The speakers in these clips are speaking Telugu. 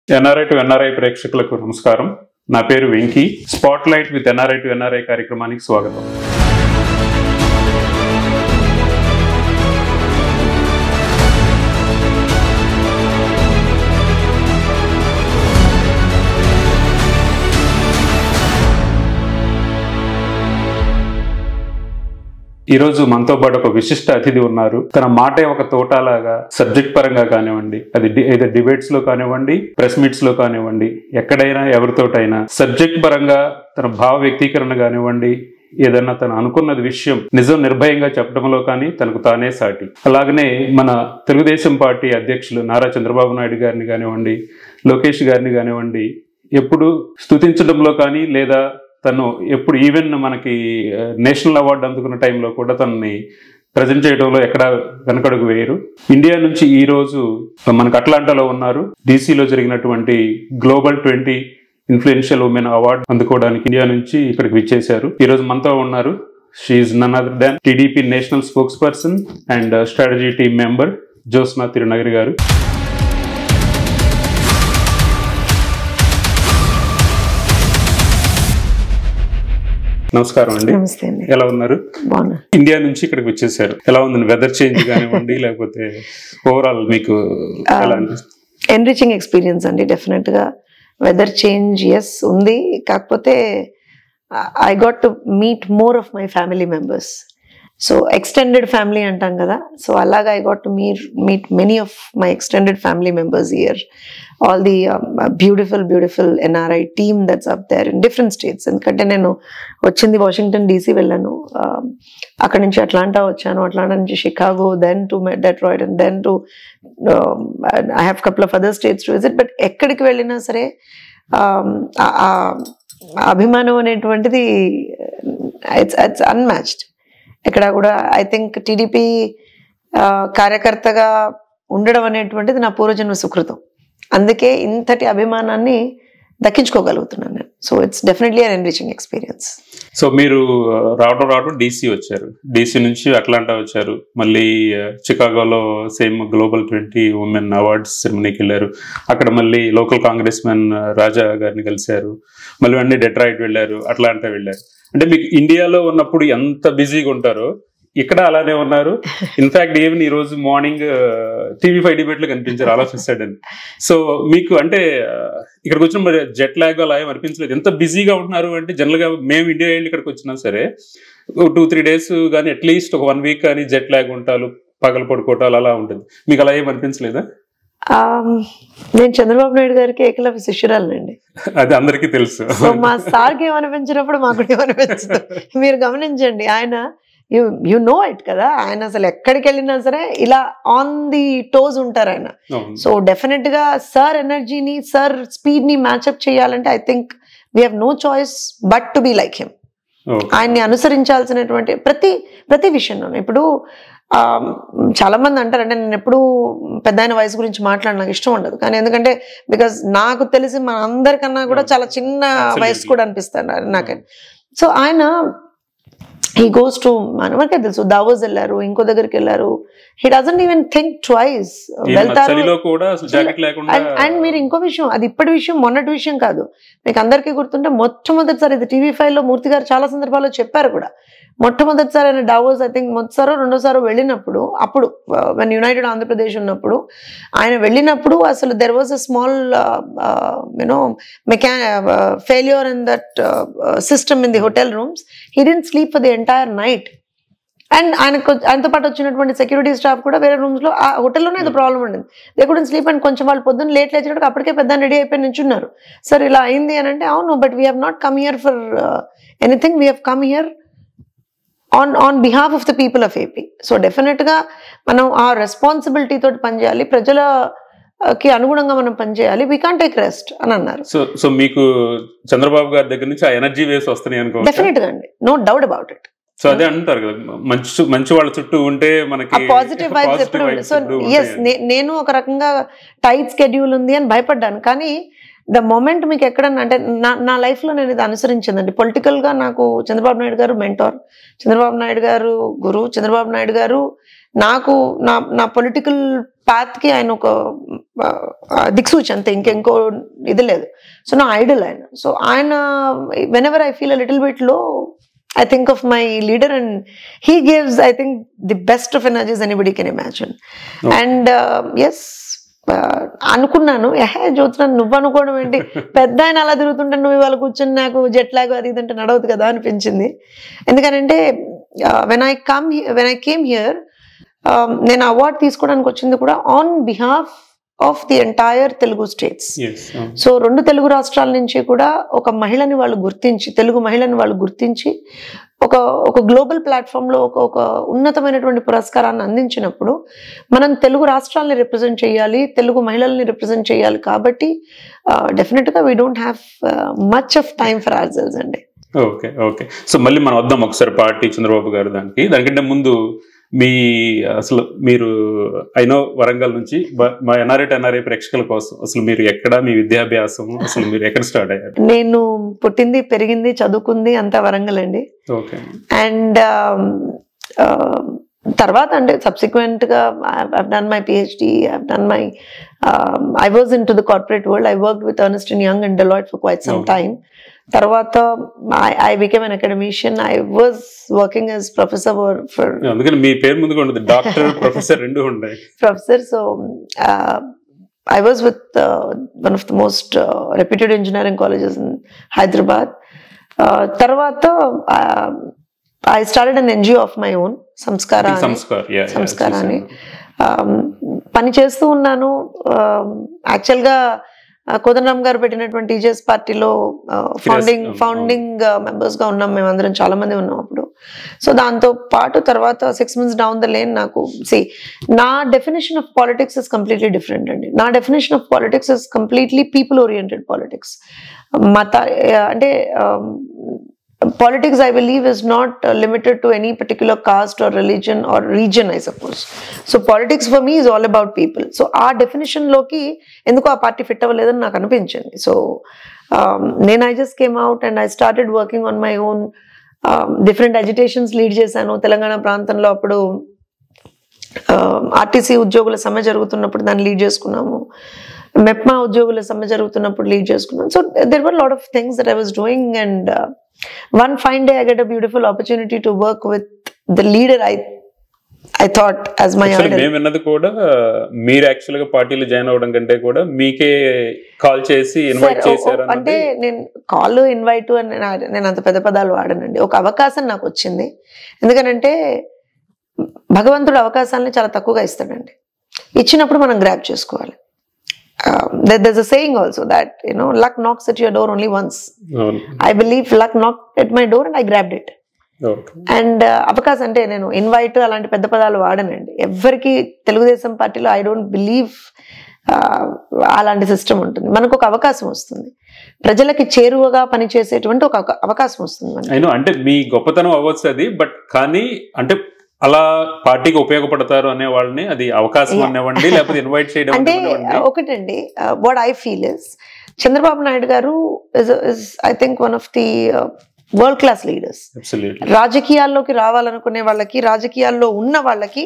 ఎన్ఆర్ఐ టు ఎన్ఆర్ఐ ప్రేక్షకులకు నమస్కారం. నా పేరు Venky. Spot light with NRI to NRI కార్యక్రమానికి స్వాగతం. ఈరోజు మనతో పాటు ఒక విశిష్ట అతిథి ఉన్నారు. తన మాటే ఒక తోటలాగా సబ్జెక్ట్ పరంగా కానివ్వండి, అది ఏదో డిబేట్స్ లో కానివ్వండి, ప్రెస్ మీట్స్ లో కానివ్వండి, ఎక్కడైనా ఎవరితోటైనా సబ్జెక్ట్ పరంగా తన భావ వ్యక్తీకరణ కానివ్వండి, ఏదన్నా తను అనుకున్నది విషయం నిజం నిర్భయంగా చెప్పడంలో కానీ తనకు తానే సాటి. అలాగనే మన తెలుగుదేశం పార్టీ అధ్యక్షులు నారా చంద్రబాబు నాయుడు గారిని కానివ్వండి, లోకేష్ గారిని కానివ్వండి, ఎప్పుడు స్తుతించడంలో కానీ లేదా తను ఎప్పుడు ఈవెన్ మనకి నేషనల్ అవార్డు అందుకున్న టైంలో కూడా తనని ప్రజెంట్ చేయడంలో ఎక్కడ వెనకడుగు వేయరు. ఇండియా నుంచి ఈ రోజు మనకు అట్లాంటాలో ఉన్నారు. డీసీలో జరిగినటువంటి గ్లోబల్ 20 ఇన్ఫ్లుయెన్షియల్ ఉమెన్ అవార్డు అందుకోవడానికి ఇండియా నుంచి ఇక్కడికి విచ్చేశారు. ఈ రోజు మనతో ఉన్నారు. She is none other than TDP national spokesperson and strategy team member Jyotsna Tirunagari గారు. నమస్కారం అండి. ఎలా ఉన్నారు? ఇండియా నుంచి ఇక్కడికి వచ్చేసారు. ఎలా ఉంది వెదర్ చేంజ్ కానివ్వండి, లేకపోతే ఓవరాల్ మీకు ఎలా అనిపిస్తుంది? ఎన్రిచింగ్ ఎక్స్పీరియన్స్ అండి. డెఫినెట్ గా వెదర్ చేంజ్ ఎస్ ఉంది. కాకపోతే I got to meet more of my family members. So extended family అంటాం కదా, సో అలాగా I got to meet many of my extended family members here. All the beautiful NRI team that's up there in different states. ఎందుకంటే నేను వచ్చింది వాషింగ్టన్ డీసీ వెళ్ళాను, అక్కడ నుంచి అట్లాంటా వచ్చాను, అట్లాంటా నుంచి Chicago, then to Detroit and then to I have couple of other states to visit. But ఎక్కడికి వెళ్ళినా సరే అభిమానం అనేటువంటిది ఇట్స్ అన్మ్యాచ్డ్. ఇక్కడ కూడా ఐ థింక్ టీడీపీ కార్యకర్తగా ఉండడం అనేటువంటిది నా పూర్వజన్మ సుకృతం. అందుకే ఇంతటి అభిమానాన్ని దక్కించుకోగలుగుతున్నాను నేను. So it's definitely an enriching experience. So మీరు రావడం డీసీ వచ్చారు, డీసీ నుంచి అట్లాంటా వచ్చారు, మళ్ళీ చికాగోలో సేమ్ గ్లోబల్ 20 ఉమెన్ అవార్డ్స్ సెరమనీకి వెళ్ళారు. అక్కడ మళ్ళీ లోకల్ కాంగ్రెస్ మెన్ రాజా గారిని కలిశారు. మళ్ళీ అన్ని డెట్రాయిట్ వెళ్ళారు, అట్లాంటా వెళ్ళారు. అంటే మీకు ఇండియాలో ఉన్నప్పుడు ఎంత బిజీగా ఉంటారో ఇక్కడ అలానే ఉన్నారు. ఇన్ఫాక్ట్ ఈవెన్ ఈ రోజు మార్నింగ్ TV5 డిబేట్ లో కనిపించారు all of a sudden. So మీకు అంటే ఇక్కడికి వచ్చిన మరి జెట్ లాగ్ అలా ఏం అనిపించలేదు? ఎంత బిజీగా ఉంటున్నారు అంటే జనరల్ గా మేము ఇండియా వెళ్ళి ఇక్కడికి వచ్చినా సరే 2-3 డేస్ కానీ అట్లీస్ట్ ఒక 1 వీక్ కానీ జెట్ లాగ్ ఉంటారు, పగలు పడుకోవటాలు అలా ఉంటుంది. మీకు అలా ఏం అనిపించలేదా? నేను చంద్రబాబు నాయుడు గారికి ఏకలవ్య శిష్యురాలండి, అది అందరికీ తెలుసు. సో మా సార్కి ఏమనిపించినప్పుడు మాకు ఏమనిపించదు. మీరు గమనించండి, ఆయన యు నో ఇట్ కదా, ఆయన అసలు ఎక్కడికి వెళ్ళినా సరే ఇలా ఆన్ ది టోస్ ఉంటారు ఆయన. సో డెఫినెట్ గా సార్ ఎనర్జీని, సార్ స్పీడ్ ని మ్యాచ్అప్ చేయాలంటే I think we have no choice but to be like him. ఆయన్ని అనుసరించాల్సినటువంటి ప్రతి విషయంలోనూ. ఇప్పుడు చాలా మంది అంటారు, అంటే నేను ఎప్పుడు పెద్ద ఆయన వయసు గురించి మాట్లాడ నాకు ఇష్టం ఉండదు, కానీ ఎందుకంటే బికాజ్ నాకు తెలిసి మన అందరికన్నా కూడా చాలా చిన్న వయసు కూడా అనిపిస్తాను నాకే. సో ఆయన he goes to మనకే తెలుసు, దావోస్ వెళ్ళారు, ఇంకో దగ్గరికి వెళ్ళారు, he doesn't even think twice. వెళ్తారు. అండ్ మీరు ఇంకో విషయం, అది ఇప్పటి విషయం మొన్నటి విషయం కాదు, మీకు అందరికీ గుర్తుంటే మొట్టమొదటిసారి ఇది TV5 లో మూర్తి గారు చాలా సందర్భాల్లో చెప్పారు కూడా. మొట్టమొదటిసారి ఆయన డావోస్ ఐ థింక్ మొదటిసారో రెండోసారో వెళ్ళినప్పుడు, అప్పుడు వెన్ యునైటెడ్ ఆంధ్రప్రదేశ్ ఉన్నప్పుడు ఆయన వెళ్ళినప్పుడు అసలు there was a small failure in that system in the hotel rooms. He didn't sleep for the entire night. And ఆయనతో పాటు వచ్చినటువంటి సెక్యూరిటీ స్టాఫ్ కూడా వేరే రూమ్స్ లో, ఆ హోటల్లోనే ఏదో ప్రాబ్లం ఉండేది, దే కుడెంట్ స్లీప్. అండ్ కొంచెం వాళ్ళు పొద్దున్న లేట్ లేచినప్పుడు అప్పటికే పెద్ద రెడీ అయిపోయి నించున్నారు. సార్ ఇలా అయింది అని అంటే, అవును, but we have not come here for anything, we have come here on behalf of the people of AP. So definite గా మనం ఆ రెస్పాన్సిబిలిటీ తోటి పనిచేయాలి, ప్రజలకి అనుగుణంగా మనం పనిచేయాలి. వీ కాంట్ టేక్ రెస్ట్ అని అన్నారు. సో మీకు చంద్రబాబు గారి దగ్గర నుంచి ఆ ఎనర్జీ వేవ్స్ వస్తున్నాయి అనుకో? డెఫినెట్ గా అండి, no doubt about it. So అదే అంటారు కదా, మంచి వాళ్ళ చుట్టూ ఉంటే మనకి పాజిటివ్ వైబ్స్ ఎప్పుడు ఉంటుంది. సో ఎస్, నేను ఒక రకంగా టైట్ స్కెడ్యూల్ ఉంది అని భయపడ్డాను, కానీ ద మొమెంట్ మీకు ఎక్కడన్నా అంటే నా లైఫ్లో నేను ఇది అనుసరించిందండి. పొలిటికల్గా నాకు చంద్రబాబు నాయుడు గారు మెంటార్, చంద్రబాబు నాయుడు గారు గురువు, చంద్రబాబు నాయుడు గారు నాకు నా పొలిటికల్ పాత్కి ఆయన ఒక దిక్సూచి అంతే, ఇంకో ఇది లేదు. సో నా ఐడల్ ఆయన. సో ఆయన whenever I feel a little bit లో, I think of my leader and he gives, I think, the best of energies anybody can imagine. Okay. And yes, అనుకున్నాను, జ్యోత్స్న నువ్వు అనుకోవడం ఏంటి, పెద్ద ఆయన అలా తిరుగుతుంటే నువ్వు ఇవాళ కూర్చొని నాకు జెట్ లాగ్ అది ఇదంటే నడవదు కదా అనిపించింది. ఎందుకంటే వెన్ ఐ కేమ్ హియర్, నేను అవార్డు తీసుకోవడానికి వచ్చింది కూడా on behalf of the entire Telugu states. So 2 Telugu రాష్ట్రాల నుంచి కూడా ఒక మహిళని వాళ్ళు గుర్తించి, తెలుగు మహిళని వాళ్ళు గుర్తించి ఒక గ్లోబల్ ప్లాట్ఫామ్లో ఒక ఉన్నతమైనటువంటి పురస్కారాన్ని అందించినప్పుడు మనం తెలుగు రాష్ట్రాలని రిప్రజెంట్ చేయాలి, తెలుగు మహిళల్ని రిప్రజెంట్ చేయాలి. కాబట్టి డెఫినెట్గా we don't have much of time for ourselves అండి. Okay okay. సో మళ్ళీ మనం వద్దాం ఒకసారి పార్టీ చంద్రబాబు గారు దానికంటే ముందు అసలు మీరు అయినో వరంగల్ నుంచి మా ఎన్ఆర్ఐ ప్రేక్షకుల కోసం అసలు మీరు ఎక్కడ, మీ విద్యాభ్యాసం అసలు మీరు ఎక్కడ స్టార్ట్ అయ్యారు? నేను పుట్టింది, పెరిగింది, చదువుకుంది అంతా వరంగల్ అండి. ఓకే. అండ్ తర్వాత అంటే సబ్సిక్వెంట్ గా I've done my PhD, I was into the corporate world. I worked with Ernst & Young and Deloitte for quite some time. తర్వాత I became an academician. I was working as professor for అందుకని మీ పేరు ముందుగా ఉండదు, డాక్టర్, ప్రొఫెసర్ రెండు ఉంటాయి. Professor. So I was with one of the most reputed engineering colleges in Hyderabad. తర్వాత I started an NGO of my own, సంస్కార అని పని చేస్తూ ఉన్నాను. యాక్చువల్గా కోదండరామ్ గారు పెట్టినటువంటి టీచర్స్ పార్టీలో ఫౌండింగ్ మెంబర్స్ గా ఉన్నాం మేమందరం, చాలా మంది ఉన్నాం అప్పుడు. సో దాంతో పాటు తర్వాత 6 months డౌన్ ద లేన్ నాకు నా definition of politics is completely different అండి. నా definition of politics is completely people oriented politics. అంటే politics, I believe, is not limited to any particular caste or religion or region, I suppose. So politics for me is all about people. So our definition loki enduko aa party fit avvaledani naaku anipinchindi. So I just came out and I started working on my own. Different agitations lead chesanu telangana prantanlo. appudu RTC ఉద్యోగుల సమ్మె జరుగుతున్నప్పుడు దాన్ని లీడ్ చేసుకున్నాము. మెప్మా ఉద్యోగుల సమ్మె జరుగుతున్నప్పుడు లీడ్ చేసుకున్నాను. So there were a lot of things that I was doing, and one fine day I get a beautiful opportunity to work with the leader I thought as my idol. మేము విన్నది కూడా మీరు యాక్చువల్ గా పార్టీలో జాయిన్ అవ్వడం కంటే కూడా మీకే కాల్ చేసి ఇన్వైట్ చేశారు. అంటే నేను కాల్ ఇన్వైట్ అని నేను అంత పెద్ద పదాలు వాడనండి. ఒక అవకాశం నాకు వచ్చింది. ఎందుకంటే భగవంతుడు అవకాశాలని చాలా తక్కువగా ఇస్తాడండి. ఇచ్చినప్పుడు మనం గ్రాబ్ చేసుకోవాలి. There's a saying also that, luck knocks at your door only once. I believe luck knocked at my door and I grabbed it. Okay. And అవకాశం అంటే నేను ఇన్వైట్ అలాంటి పెద్ద పదాలు వాడనండి. ఎవరికి తెలుగుదేశం పార్టీలో I don't believe అలాంటి సిస్టమ్ ఉంటుంది. మనకు ఒక అవకాశం వస్తుంది, ప్రజలకి చేరువగా పనిచేసేటువంటి ఒక అవకాశం వస్తుంది. అంటే మీ గొప్పతనం అవ్వచ్చు అది, బట్ కానీ అంటే అలా పార్టీకి ఉపయోగపడతారు అనే వాళ్ళని అది అవకాశం అనేవ్వండి, లేకపోతే ఇన్వైట్ చేయడం అంటే ఒకటండి. What I feel is Chandrababu Naidu గారు is I think one of the world class leaders. రాజకీయాల్లోకి రావాలనుకునే వాళ్ళకి, రాజకీయాల్లో ఉన్న వాళ్ళకి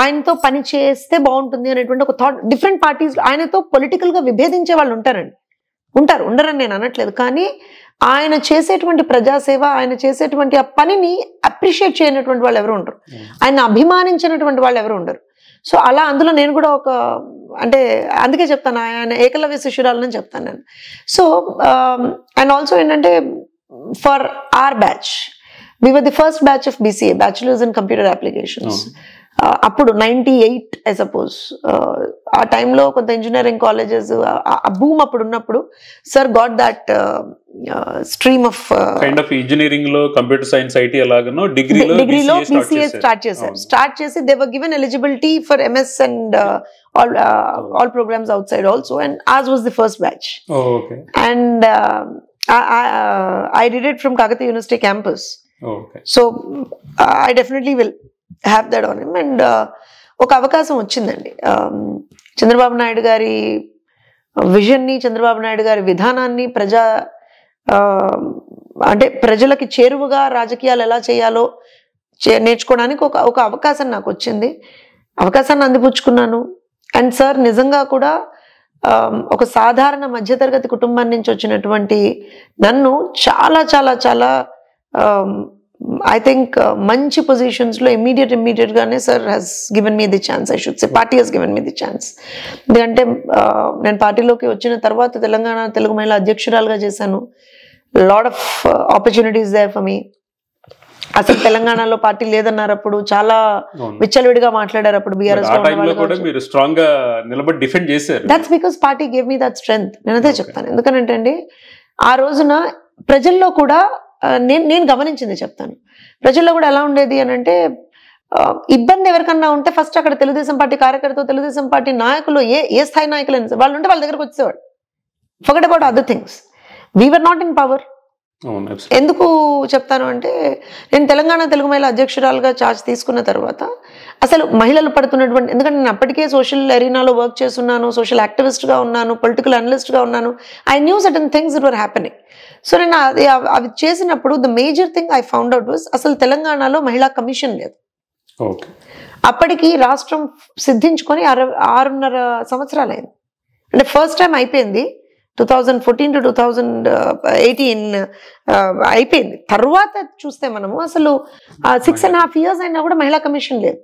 ఆయనతో పని చేస్తే బాగుంటుంది అనేటువంటి ఒక థాట్. డిఫరెంట్ పార్టీస్ ఆయనతో పొలిటికల్ గా విభేదించే వాళ్ళు ఉండరని నేను అనట్లేదు. కానీ ఆయన చేసేటువంటి ప్రజాసేవ, ఆయన చేసేటువంటి ఆ పనిని అప్రిషియేట్ చేయనటువంటి వాళ్ళు ఎవరు ఉండరు, ఆయన అభిమానించినటువంటి వాళ్ళు ఎవరు ఉండరు. సో అలా అందులో నేను కూడా అంటే అందుకే చెప్తాను, ఆయన ఏకలవ్య శిష్యురాలని చెప్తాను నేను. సో అండ్ ఆల్సో ఏంటంటే for or batch, we were the first batch of BCA, Bachelors in Computer Applications. అప్పుడు 98 I suppose. ఆ టైంలో కొంత ఇంజనీరింగ్ కాలేజెస్ ఆ బూమ్ అప్పుడు ఉన్నప్పుడు sir got that stream of kind of engineering లో కంప్యూటర్ సైన్స్ ఐటీ అలాగనో డిగ్రీలో BCA స్టార్ట్ చేసి they were given eligibility for MS and all programs outside also, and ours was the first batch. Okay. And I did it from Kakatiya University campus. Okay. So I definitely will have that on him. And ఒక అవకాశం వచ్చిందండి. చంద్రబాబు నాయుడు గారి విజన్ని, చంద్రబాబు నాయుడు గారి విధానాన్ని అంటే ప్రజలకి చేరువగా రాజకీయాలు ఎలా చేయాలో నేర్చుకోవడానికి ఒక అవకాశం నాకు వచ్చింది. అవకాశాన్ని అందిపుచ్చుకున్నాను. అండ్ సార్ నిజంగా కూడా ఒక సాధారణ మధ్యతరగతి కుటుంబం నుంచి వచ్చినటువంటి నన్ను చాలా చాలా చాలా ఐ థింక్ మంచి పొజిషన్స్లో ఇమ్మీడియట్ గానే sir has given me the chance, I should say party has given me the chance. ఎందుకంటే నేను పార్టీలోకి వచ్చిన తర్వాత తెలంగాణ తెలుగు మహిళా అధ్యక్షురాలుగా చేశాను. Lot of opportunities there for me. అసలు తెలంగాణలో పార్టీ లేదన్నారు, అప్పుడు చాలా విచ్చలవిడిగా మాట్లాడారు అప్పుడు బీఆర్ఎస్ లో. That's because party gave me that strength. నేను అదే చెప్తాను. ఎందుకంటే అండి ఆ రోజున ప్రజల్లో కూడా నేను గమనించింది చెప్తాను. ప్రజల్లో కూడా ఎలా ఉండేది అని అంటే, ఇబ్బంది ఎవరికన్నా ఉంటే ఫస్ట్ అక్కడ తెలుగుదేశం పార్టీ కార్యకర్త, తెలుగుదేశం పార్టీ నాయకులు, ఏ స్థాయి నాయకులు వాళ్ళు ఉంటే వాళ్ళ దగ్గరకు వచ్చేవాడు. Forget about other things. We were not in power. ఎందుకు చెప్తాను అంటే, నేను తెలంగాణ తెలుగు మహిళా అధ్యక్షురాలుగా చార్జ్ తీసుకున్న తర్వాత అసలు మహిళలు పడుతున్నటువంటి, ఎందుకంటే నేను అప్పటికే సోషల్ ఎరీనాలో వర్క్ చేస్తున్నాను, సోషల్ యాక్టివిస్ట్గా ఉన్నాను, పొలిటికల్ అనలిస్ట్గా ఉన్నాను. I knew certain things it were happening. So నేను అవి చేసినప్పుడు the major thing I found out was అసలు తెలంగాణలో మహిళా కమిషన్ లేదు. అప్పటికి రాష్ట్రం సిద్ధించుకొని 6.5 సంవత్సరాలు అయింది. అంటే ఫస్ట్ టైం అయిపోయింది 2014 to 2018 అయిపోయింది. తర్వాత చూస్తే మనము అసలు 6.5 years అయినా కూడా మహిళా కమిషన్ లేదు.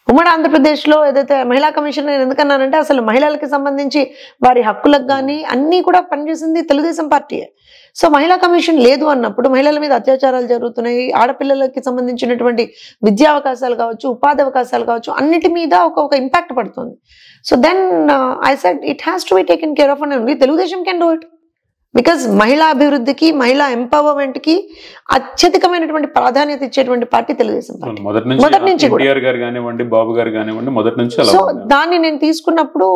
ఉమ్మడి ఆంధ్రప్రదేశ్లో ఏదైతే మహిళా కమిషన్ నేను ఎందుకన్నానంటే, అసలు మహిళలకి సంబంధించి వారి హక్కులకు కానీ అన్నీ కూడా పనిచేసింది తెలుగుదేశం పార్టీయే. సో మహిళా కమిషన్ లేదు అన్నప్పుడు మహిళల మీద అత్యాచారాలు జరుగుతున్నాయి, ఆడపిల్లలకి సంబంధించినటువంటి విద్యా అవకాశాలు కావచ్చు, ఉపాధి అవకాశాలు కావచ్చు, అన్నిటి మీద ఒక ఇంపాక్ట్ పడుతుంది. So then I said it has to be taken care of and only Telugu Desam can do it. Because మహిళా అభివృద్ధికి, మహిళా ఎంపవర్మెంట్ కి అత్యధికమైనటువంటి ప్రాధాన్యత ఇచ్చేటువంటి పార్టీ తెలుగుదేశం పార్టీ మొదటి నుంచి కూడా. సో దాన్ని నేను తీసుకున్నప్పుడు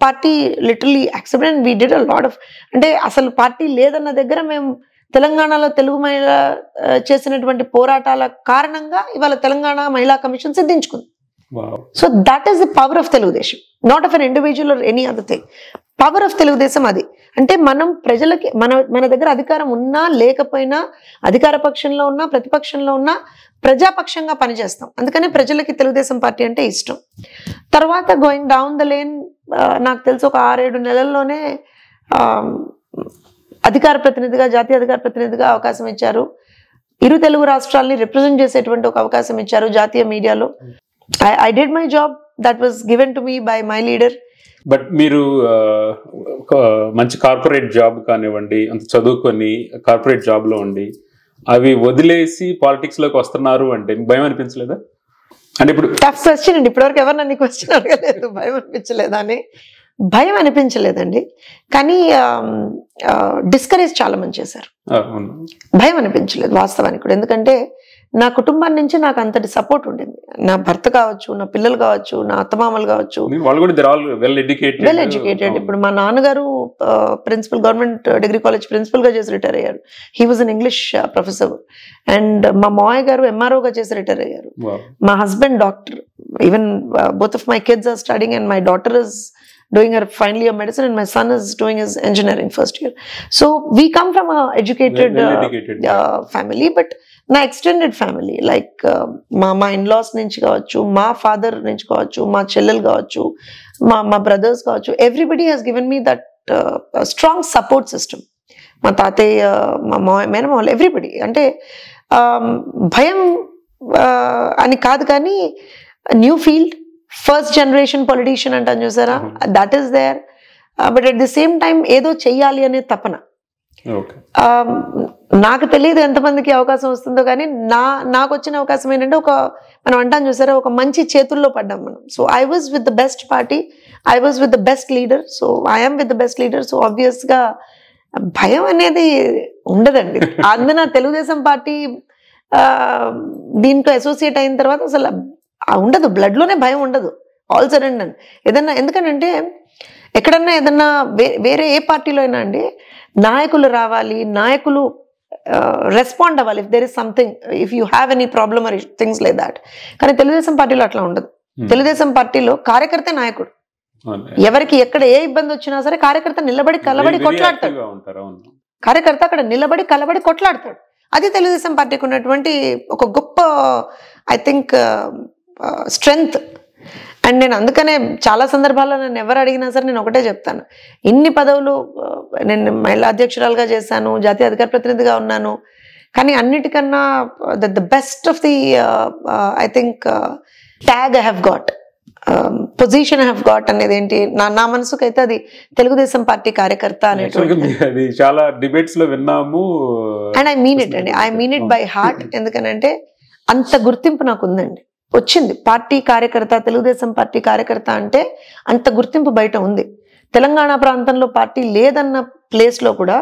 party literally accepted and we did a lot of, అంటే అసలు పార్టీ లేదన్న దగ్గర మేము తెలంగాణలో తెలుగు మహిళ చేసినటువంటి పోరాటాల కారణంగా ఇవాళ తెలంగాణ మహిళా కమిషన్ సిద్ధించుకుంది. So that is the power of Telugu Desam, not of an individual or any other thing. Power of Telugu Desam అది. అంటే మనం ప్రజలకి మన దగ్గర అధికారం ఉన్నా లేకపోయినా, అధికార పక్షంలో ఉన్నా ప్రతిపక్షంలో ఉన్నా ప్రజాపక్షంగా పనిచేస్తాం. అందుకనే ప్రజలకి తెలుగుదేశం పార్టీ అంటే ఇష్టం. తర్వాత గోయింగ్ డౌన్ ద లేన్ నాకు తెలిసి ఒక 6-7 నెలల్లోనే అధికార ప్రతినిధిగా, జాతీయ అధికార ప్రతినిధిగా అవకాశం ఇచ్చారు. ఇరు తెలుగు రాష్ట్రాలని రిప్రజెంట్ చేసేటువంటి ఒక అవకాశం ఇచ్చారు జాతీయ మీడియాలో. I did my job that was given to me by my leader. But మీరు మంచి కార్పొరేట్ జాబ్ కానివ్వండి, అంత చదువుకొని కార్పొరేట్ జాబ్లో ఉండి అవి వదిలేసి పాలిటిక్స్ లోకి వస్తున్నారు అంటే భయం అనిపించలేదా? అంటే ఇప్పుడు టఫ్ క్వశ్చన్ అండి. ఇప్పటివరకు ఎవరు నన్ను క్వశ్చన్ అడగలేదు భయం అనిపించలేదా అని. భయం అనిపించలేదండి, కానీ డిస్కరేజ్ చాలా మంది చేశారు. భయం అనిపించలేదు వాస్తవానికి కూడా. ఎందుకంటే నా కుటుంబాన్ని నుంచి నాకు అంతటి సపోర్ట్ ఉండింది. నా భర్త కావచ్చు, నా పిల్లలు కావచ్చు, నా అత్తమామలు కావచ్చు, వెల్ ఎడ్యుకేటెడ్. ఇప్పుడు మా నాన్నగారు principal, government degree college principal గా చేసి రిటైర్ అయ్యారు. He was an English professor. And మా మావయ్య గారు MRO గా చేసి రిటైర్ అయ్యారు. మా husband doctor. Even both of my kids are studying and my daughter is doing her final year medicine and my son is doing his engineering first year. So we come from a educated family, but నా ఎక్స్టెండెడ్ ఫ్యామిలీ లైక్ మా ఇన్లాస్ నుంచి కావచ్చు, మా ఫాదర్ నుంచి కావచ్చు, మా చెల్లెలు కావచ్చు, మా బ్రదర్స్ కావచ్చు, everybody has given me that strong support system. మా తాతయ్య, మా మేనమామలు, ఎవ్రీబడి. అంటే భయం అని కాదు, కానీ new field, first generation politician అంటాను చూసారా, that is there. But at the same time ఏదో చెయ్యాలి అనే తపన. నాకు తెలియదు ఎంతమందికి అవకాశం వస్తుందో, కానీ నాకు వచ్చిన అవకాశం ఏంటంటే, మనం అంటాం చూసారా, ఒక మంచి చేతుల్లో పడ్డాం మనం. So I was with the best party, I was with the best leader, so I'm with the best leader. So obvious గా భయం అనేది ఉండదండి. అందున తెలుగుదేశం పార్టీ దీంట్లో అసోసియేట్ అయిన తర్వాత అసలు ఉండదు, బ్లడ్ లోనే భయం ఉండదు. ఆల్ సడన్ ఏదన్నా, ఎందుకంటే ఎక్కడన్నా ఏదన్నా వేరే ఏ పార్టీలో అయినా అండి, నాయకులు రావాలి, నాయకులు రెస్పాండ్ అవ్వాలి if there is something, if you have any problem or things like that. కానీ తెలుగుదేశం పార్టీలో అట్లా ఉండదు. తెలుగుదేశం పార్టీలో కార్యకర్త నాయకుడు. ఎవరికి ఎక్కడ ఏ ఇబ్బంది వచ్చినా సరే కార్యకర్త నిలబడి కలబడి కొట్లాడతాడు. కార్యకర్త అక్కడ నిలబడి కలబడి కొట్లాడతాడు. అది తెలుగుదేశం పార్టీకి ఉన్నటువంటి ఒక గొప్ప ఐ థింక్ స్ట్రెంగ్త్. అండ్ నేను అందుకనే చాలా సందర్భాల్లో నన్ను ఎవరు అడిగినా సరే నేను ఒకటే చెప్తాను, ఇన్ని పదవులు నేను మహిళా అధ్యక్షురాలుగా చేశాను, జాతీయ అధికార ప్రతినిధిగా ఉన్నాను, కానీ అన్నిటికన్నా the best of the I think tag I have got, position I have got అనేది ఏంటి, నా మనసుకైతే అది తెలుగుదేశం పార్టీ కార్యకర్త అనేటువంటి. చాలా డిబేట్స్ లో విన్నాము అండ్ ఐ మీన్ ఇట్ అండి, I mean it by heart. ఎందుకనంటే అంత గుర్తింపు నాకు ఉందండి, వచ్చింది. పార్టీ కార్యకర్త, తెలుగుదేశం పార్టీ కార్యకర్త అంటే అంత గుర్తింపు బయట ఉంది. తెలంగాణ ప్రాంతంలో పార్టీ లేదన్న ప్లేస్లో కూడా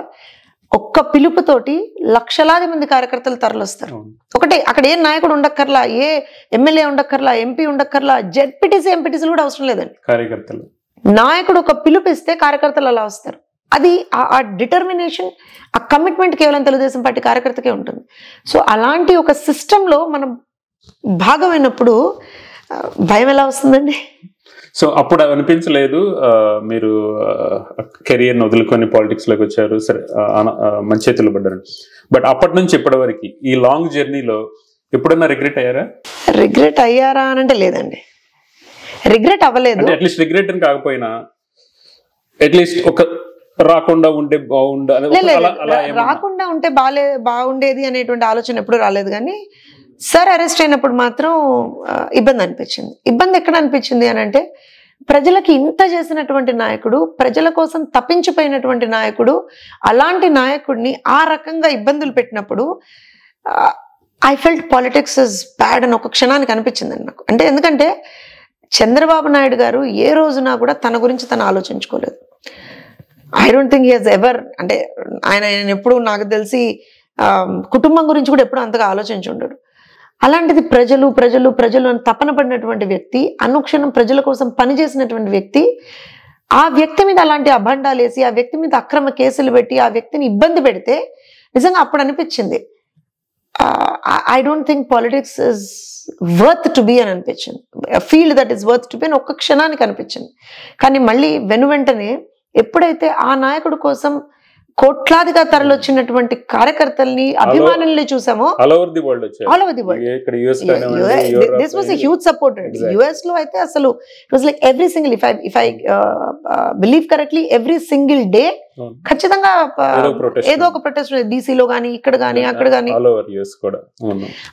ఒక్క పిలుపుతోటి లక్షలాది మంది కార్యకర్తలు తరలిస్తారు. ఒకటే, అక్కడ ఏ నాయకుడు ఉండక్కర్లా, ఏ ఎమ్మెల్యే ఉండక్కర్లా, ఎంపీ ఉండక్కర్లా, జెడ్పీటీసీ ఎంపీటీసీలు కూడా అవసరం లేదండి. కార్యకర్తలు, నాయకుడు ఒక పిలుపిస్తే కార్యకర్తలు అలా వస్తారు. అది ఆ డిటర్మినేషన్, ఆ కమిట్మెంట్ కేవలం తెలుగుదేశం పార్టీ కార్యకర్తకే ఉంటుంది. సో అలాంటి ఒక సిస్టంలో మనం భాగమైనప్పుడు భయం ఎలా వస్తుందండి? సో అప్పుడు అనిపించలేదు మీరు కెరియర్ని వదులుకొని పాలిటిక్స్లోకి వచ్చారు, సరే మంచి చేతులు పడ్డారు. బట్ అప్పటి నుంచి ఇప్పటి వరకు ఈ లాంగ్ జర్నీలో ఎప్పుడన్నా రిగ్రెట్ అయ్యారా? రిగ్రెట్ అయ్యారా అని అంటే లేదండి, రిగ్రెట్ అవ్వలేదు. అట్లీస్ట్ రిగ్రెట్ అని కాకపోయినా అట్లీస్ట్ ఒక రాకుండా ఉంటే రాకుండా ఉంటే బాగుండేది అనేటువంటి ఆలోచన ఎప్పుడు రాలేదు. కానీ సార్ అరెస్ట్ అయినప్పుడు మాత్రం ఇబ్బంది అనిపించింది. ఇబ్బంది ఎక్కడ అనిపించింది అని అంటే, ప్రజలకి ఇంత చేసినటువంటి నాయకుడు, ప్రజల కోసం తప్పించిపోయినటువంటి నాయకుడు, అలాంటి నాయకుడిని ఆ రకంగా ఇబ్బందులు పెట్టినప్పుడు I felt politics is bad అని ఒక క్షణానికి అనిపించిందండి నాకు. అంటే ఎందుకంటే చంద్రబాబు నాయుడు గారు ఏ రోజున కూడా తన గురించి తను ఆలోచించుకోలేదు. I don't think he he's ever, అంటే ఆయన ఎప్పుడు నాకు తెలిసి కుటుంబం గురించి కూడా ఎప్పుడు అంతగా ఆలోచించి ఉండడు. అలాంటిది ప్రజలు ప్రజలు ప్రజలు అని తపన పడినటువంటి వ్యక్తి, అనుక్షణం ప్రజల కోసం పనిచేసినటువంటి వ్యక్తి, ఆ వ్యక్తి మీద అలాంటి అభండాలు వేసి, ఆ వ్యక్తి మీద అక్రమ కేసులు పెట్టి, ఆ వ్యక్తిని ఇబ్బంది పెడితే నిజంగా అప్పుడు అనిపించింది I don't think politics is worth to be అని అనిపించింది. Field that is worth to be అని ఒక్క క్షణానికి అనిపించింది. కానీ మళ్ళీ వెంటనే ఎప్పుడైతే ఆ నాయకుడి కోసం కోట్లాదిగా తరలొచ్చినటువంటి కార్యకర్తల్ని, అభిమానుల్ని చూసామో, all over the world, this was a huge support అండి. యుఎస్ లో అయితే అసలు it was like every single, if I believe correctly, every single day ఖచ్చితంగా ఏదో ఒక ప్రొటెస్ట్, డీసీలో కానీ, ఇక్కడ కానీ, అక్కడ కానీ.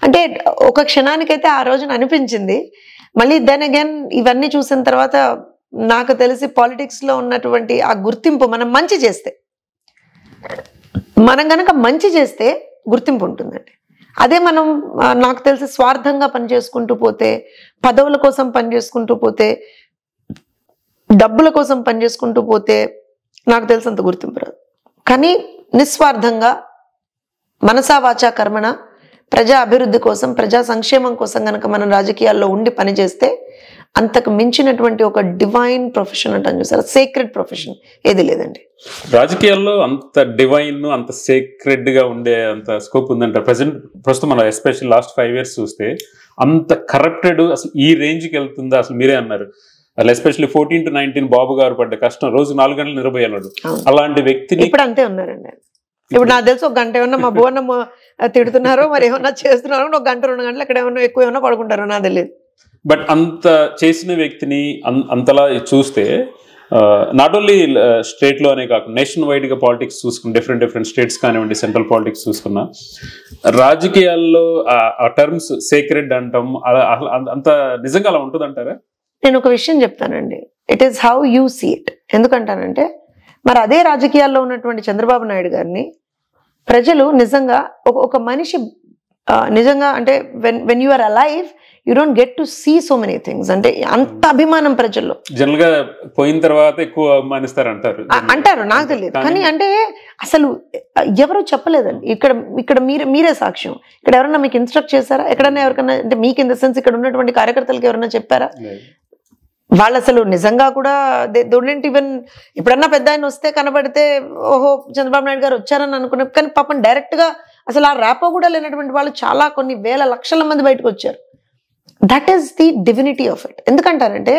అంటే ఒక క్షణానికైతే ఆ రోజున అనిపించింది. మళ్ళీ దెన్ అగైన్ ఇవన్నీ చూసిన తర్వాత నాకు తెలిసి పాలిటిక్స్ లో ఉన్నటువంటి ఆ గుర్తింపు, మనం మంచి చేస్తే, మనం గనక మంచి చేస్తే గుర్తింపు ఉంటుందండి. అదే మనం నాకు తెలిసి స్వార్థంగా పనిచేసుకుంటూ పోతే, పదవుల కోసం పనిచేసుకుంటూ పోతే, డబ్బుల కోసం పనిచేసుకుంటూ పోతే నాకు తెలిసి అంత గుర్తింపు రాదు. కానీ నిస్వార్థంగా మనసా వాచా కర్మణ ప్రజా అభివృద్ధి కోసం, ప్రజా సంక్షేమం కోసం కనుక మనం రాజకీయాల్లో ఉండి పనిచేస్తే అంతకు మించినటువంటి ఒక డివైన్ ప్రొఫెషన్ అంటాను చూసారా, సేక్రెడ్ ప్రొఫెషన్ ఏది లేదండి. రాజకీయాల్లో అంత డివైన్, అంత సేక్రెడ్ గా ఉండే అంత స్కోప్ ఉందంటారు. ప్రస్తుతం మనం ఎస్పెషల్ లాస్ట్ 5 years చూస్తే అంత కరప్టెడ్ అసలు ఈ రేంజ్కి వెళ్తుందా? అసలు మీరే అన్నారు, అలా ఎస్పెషల్లీ 14 to 19 బాబు గారు పడ్డ కష్టం, రోజు 4 గంటలు నిలబోయాడు. అలాంటి వ్యక్తిని ఇప్పుడు అంతే ఉన్నారండి. ఇప్పుడు నాకు తెలిసి ఒక గంట ఏమన్నా మా భువన తిడుతున్నారో, మరి ఏమన్నా చేస్తున్నారో, 1 గంట 2 గంటలు అక్కడ ఏమన్నా ఎక్కువ ఏమన్నా పడుకుంటారో నాకు తెలియదు. బట్ అంత చేసిన వ్యక్తిని అంతలా చూస్తే నాట్ ఓన్లీ స్టేట్ లో అనే కాకుండా నేషన్ వైడ్ గా పాలిటిక్స్ చూసుకున్న డిఫరెంట్ స్టేట్స్ కానివ్వండి, సెంట్రల్ పాలిటిక్స్ చూసుకున్నా, రాజకీయాల్లో ఆ టర్మ్స్ సేక్రెడ్ అంటాం, అంత నిజంగా అలా ఉంటుంది అంటారా? నేను ఒక విషయం చెప్తానండి, it is how you see it. ఎందుకంటానంటే మరి అదే రాజకీయాల్లో ఉన్నటువంటి చంద్రబాబు నాయుడు గారిని ప్రజలు నిజంగా ఒక మనిషి నిజంగా అంటే when you are alive you don't get to see so many things. అంటే అంత అభిమానం ప్రజల్లో. జనరల్ గా పోయిన తర్వాత ఎక్కువ అభిమానిస్తారు అంటారు, నాకు తెలియదు. కానీ అంటే అసలు ఎవరు చెప్పలేదండి. ఇక్కడ మీరే సాక్ష్యం. ఇక్కడ ఎవరన్నా మీకు ఇన్స్ట్రక్ట్ చేశారా? ఎక్కడన్నా ఎవరికన్నా, అంటే మీకు ఇన్ ద సెన్స్ ఇక్కడ ఉన్నటువంటి కార్యకర్తలకు ఎవరన్నా చెప్పారా? వాళ్ళు అసలు నిజంగా కూడా దే డోంట్ ఈవెన్, ఇప్పుడన్నా పెద్ద ఆయన వస్తే కనబడితే ఓహో చంద్రబాబు నాయుడు గారు వచ్చారని అనుకున్నారు. కానీ పాపం డైరెక్ట్ గా అసలు ఆ ర్యాపో కూడా లేనటువంటి వాళ్ళు చాలా కొన్ని వేల లక్షల మంది బయటకు వచ్చారు. That is the divinity of it. ఎందుకంటారంటే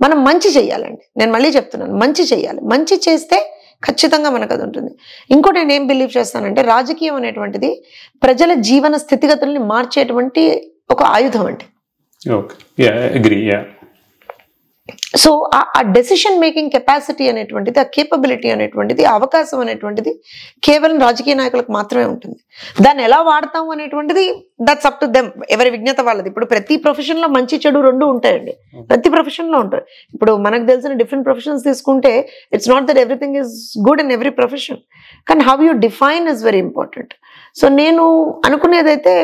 మనం మంచి చెయ్యాలండి. నేను మళ్ళీ చెప్తున్నాను, మంచి చెయ్యాలి. మంచి చేస్తే ఖచ్చితంగా మనకు అది ఉంటుంది. ఇంకోటి నేను ఏం బిలీవ్ చేస్తానంటే, రాజకీయం అనేటువంటిది ప్రజల జీవన స్థితిగతుల్ని మార్చేటువంటి ఒక ఆయుధం అండి. సో ఆ డెసిషన్ మేకింగ్ కెపాసిటీ అనేటువంటిది, ఆ కేపబిలిటీ అనేటువంటిది, ఆ అవకాశం అనేటువంటిది కేవలం రాజకీయ నాయకులకు మాత్రమే ఉంటుంది. దాన్ని ఎలా వాడతాం అనేటువంటిది దట్స్ అప్ టు దెమ్, ఎవరి విజ్ఞత వాళ్ళది. ఇప్పుడు ప్రతి ప్రొఫెషన్ లో మంచి చెడు రెండు ఉంటాయండి, ప్రతి ప్రొఫెషన్ లో ఉంటాయి. ఇప్పుడు మనకు తెలిసిన డిఫరెంట్ ప్రొఫెషన్స్ తీసుకుంటే it's not that everything is good in every profession, కానీ how you define is very important. So నేను అనుకునేదైతే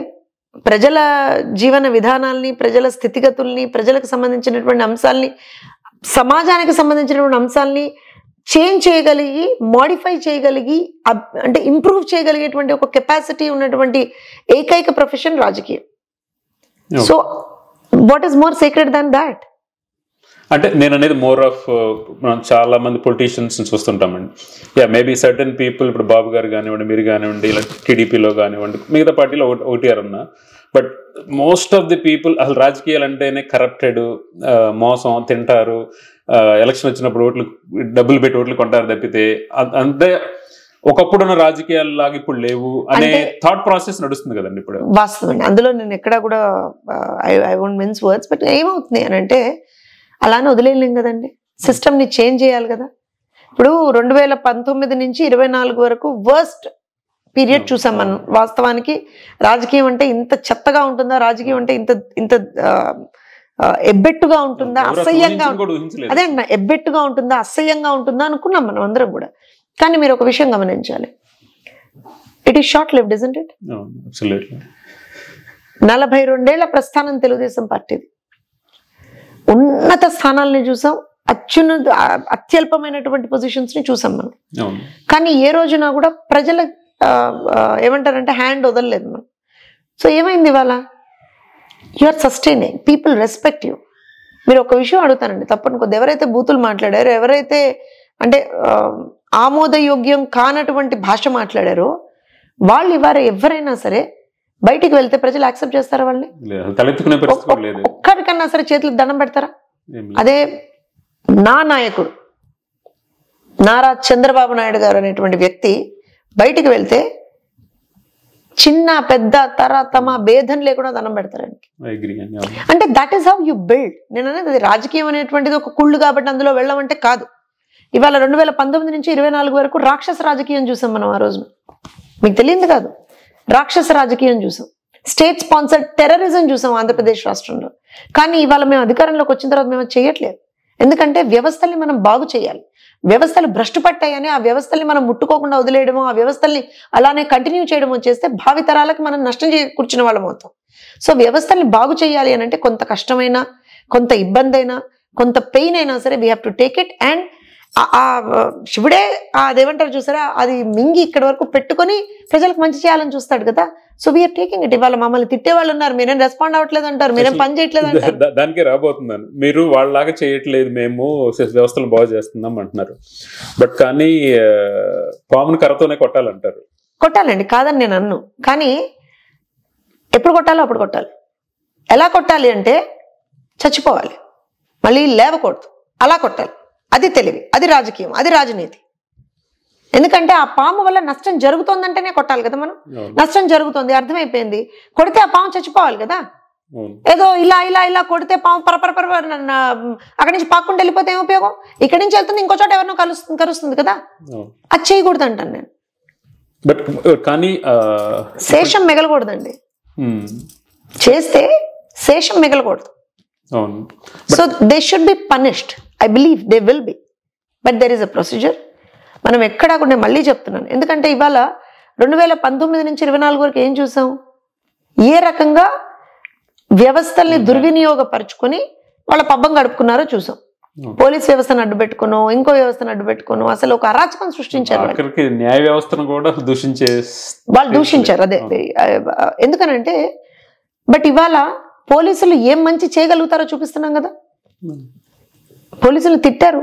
ప్రజల జీవన విధానాల్ని, ప్రజల స్థితిగతుల్ని, ప్రజలకు సంబంధించినటువంటి అంశాలని, సమాజానికి సంబంధించినటువంటి అంశాలని చేంజ్ చేయగలిగి, మోడిఫై చేయగలిగి, అంటే ఇంప్రూవ్ చేయగలిగేటువంటి ఒక కెపాసిటీ ఉన్నటువంటి ఏకైక ప్రొఫెషన్ రాజకీయం. So what is more secret than that? అంటే నేను అనేది మోర్ ఆఫ్ మనం చాలా మంది పొలిటీషియన్స్ చూస్తుంటామండి. మేబీ సర్టన్ పీపుల్, ఇప్పుడు బాబు గారు కానివ్వండి, మీరు కానివ్వండి, ఇలా టీడీపీలో కానివ్వండి, మిగతా పార్టీలో ఓటీఆర్ ఉన్నా, but most of the people అసలు రాజకీయాలు అంటేనే కరప్టెడ్, మోసం, తింటారు, ఎలక్షన్ వచ్చినప్పుడు ఓట్లు డబ్బులు పెట్టి ఓట్లు కొంటారు తప్పితే అంతే ఒకప్పుడున్న రాజకీయాలు లాగా ఇప్పుడు లేవు అనే థాట్ ప్రాసెస్ నడుస్తుంది కదండి ఇప్పుడు. వాస్తవం, అందులో నేను ఎక్కడా కూడా I won't mince words, but ఏమవుతుంది అని అంటే అలానే వదిలేయలేం కదండి, సిస్టమ్ని చేంజ్ చేయాలి కదా. ఇప్పుడు 2019 నుంచి 24 వరకు వర్స్ట్ పీరియడ్ చూసాం మనం. వాస్తవానికి రాజకీయం అంటే ఇంత చెత్తగా ఉంటుందా, రాజకీయం అంటే ఇంత ఎబ్బెట్టుగా ఉంటుందా, అసహ్యంగా, అదే అండి, ఎబ్బెట్టుగా ఉంటుందా, అసహ్యంగా ఉంటుందా అనుకున్నాం మనం అందరం కూడా. కానీ మీరు ఒక విషయం గమనించాలి, it is short lived, isn't it? 42 ఏళ్ల ప్రస్థానం తెలుగుదేశం పార్టీది. ఉన్నత స్థానాలని చూసాం, అత్యల్పమైనటువంటి పొజిషన్స్ ని చూసాం మనం. కానీ ఏ రోజున కూడా ప్రజల ఏమంటారంటే హ్యాండ్ వదలలేదు మనం. సో ఏమైంది ఇవాళ? You are sustaining, people respect you. మీరు ఒక విషయం అడుగుతానండి, తప్పని కొద్ది, ఎవరైతే బూతులు మాట్లాడారో, ఎవరైతే అంటే ఆమోదయోగ్యం కానటువంటి భాష మాట్లాడారో వాళ్ళు ఇవాళ ఎవరైనా సరే బయటికి వెళ్తే ప్రజలు యాక్సెప్ట్ చేస్తారా? వాళ్ళని ఒక్కరికన్నా సరే చేతులకు దండం పెడతారా? అదే నా నాయకుడు నారా చంద్రబాబు నాయుడు గారు అనేటువంటి వ్యక్తి బయటికి వెళ్తే చిన్న పెద్ద తమ భేదం లేకుండా దండం పెడతారండి. అంటే that is how you build. నేను అనేది అది రాజకీయం అనేటువంటిది ఒక కుళ్ళు కాబట్టి అందులో వెళ్ళమంటే కాదు. ఇవాళ 2019 నుంచి 24 వరకు రాక్షస రాజకీయం చూసాం మనం. ఆ రోజు మీకు తెలియదు కాదు, రాక్షస రాజకీయం చూసాం, స్టేట్ స్పాన్సర్డ్ టెర్రరిజం చూసాం ఆంధ్రప్రదేశ్ రాష్ట్రంలో. కానీ ఇవాళ మేము అధికారంలోకి వచ్చిన తర్వాత మేము చేయట్లేదు. ఎందుకంటే వ్యవస్థల్ని మనం బాగు చేయాలి. వ్యవస్థలు భ్రష్టు పట్టాయని ఆ వ్యవస్థల్ని మనం ముట్టుకోకుండా వదిలేయడమో, ఆ వ్యవస్థల్ని అలానే కంటిన్యూ చేయడమో చేస్తే భావితరాలకు మనం నష్టం కూర్చున్న వాళ్ళం అవుతాం. సో వ్యవస్థల్ని బాగు చేయాలి అని అంటే కొంత కష్టమైనా, కొంత ఇబ్బంది అయినా, కొంత పెయిన్ అయినా సరే we have to take it. And ఆ శివుడే అదేమంటారు చూసారా, అది మింగి ఇక్కడ వరకు పెట్టుకొని ప్రజలకు మంచి చేయాలని చూస్తాడు కదా. So we're taking it. ఇవాళ మమ్మల్ని తిట్టే వాళ్ళు ఉన్నారు, మీరేం రెస్పాండ్ అవ్వట్లేదు అంటారు, మీరేం పని చేయట్లేదు అంటారు. దానికే రాబోతుందని, మీరు వాళ్ళలాగా చేయట్లేదు, మేము వ్యవస్థలు బాగు చేస్తున్నాం అంటున్నారు. బట్ కానీ పామును కర్రతోనే కొట్టాలంటారు. కొట్టాలండి, కాదని నేను అన్ను. కానీ ఎప్పుడు కొట్టాలో అప్పుడు కొట్టాలి. ఎలా కొట్టాలి అంటే చచ్చిపోవాలి, మళ్ళీ లేవకూడదు, అలా కొట్టాలి. అది తెలివి, అది రాజకీయం, అది రాజనీతి. ఎందుకంటే ఆ పాము వల్ల నష్టం జరుగుతోందంటేనే కొట్టాలి కదా మనం. నష్టం జరుగుతోంది అర్థమైపోయింది, కొడితే ఆ పాము చచ్చిపోవాలి కదా. ఏదో ఇలా ఇలా ఇలా కొడితే పాము పరపర అక్కడి నుంచి పాక్కుండా వెళ్ళిపోతే ఏం ఉపయోగం? ఇక్కడి నుంచి వెళ్తుంది, ఇంకో చోట ఎవరినో కరుస్తుంది కదా. అది చేయకూడదు అంటాను నేను. కానీ శేషం మిగలకూడదండి, చేస్తే శేషం మిగలకూడదు. So they should be punished. I believe they will be, but there is a procedure. మనం ఎక్కడా కూడా, మళ్ళీ చెప్తున్నాను, ఎందుకంటే ఇవాళ 2019 నుంచి 24 వరకు ఏం చూసాం? ఏ రకంగా వ్యవస్థల్ని దుర్వినియోగపరుచుకొని వాళ్ళ పబ్బం గడుపుకున్నారో చూసాం. పోలీస్ వ్యవస్థను అడ్డుపెట్టుకునో, ఇంకో వ్యవస్థను అడ్డుపెట్టుకునో అసలు ఒక అరాచకం సృష్టించారు. న్యాయ వ్యవస్థను కూడా వాళ్ళు దూషించారు. అదే ఎందుకనంటే, బట్ ఇవాళ పోలీసులు ఏం మంచి చేయగలుగుతారో చూపిస్తున్నాం కదా. పోలీసులు తిట్టారు,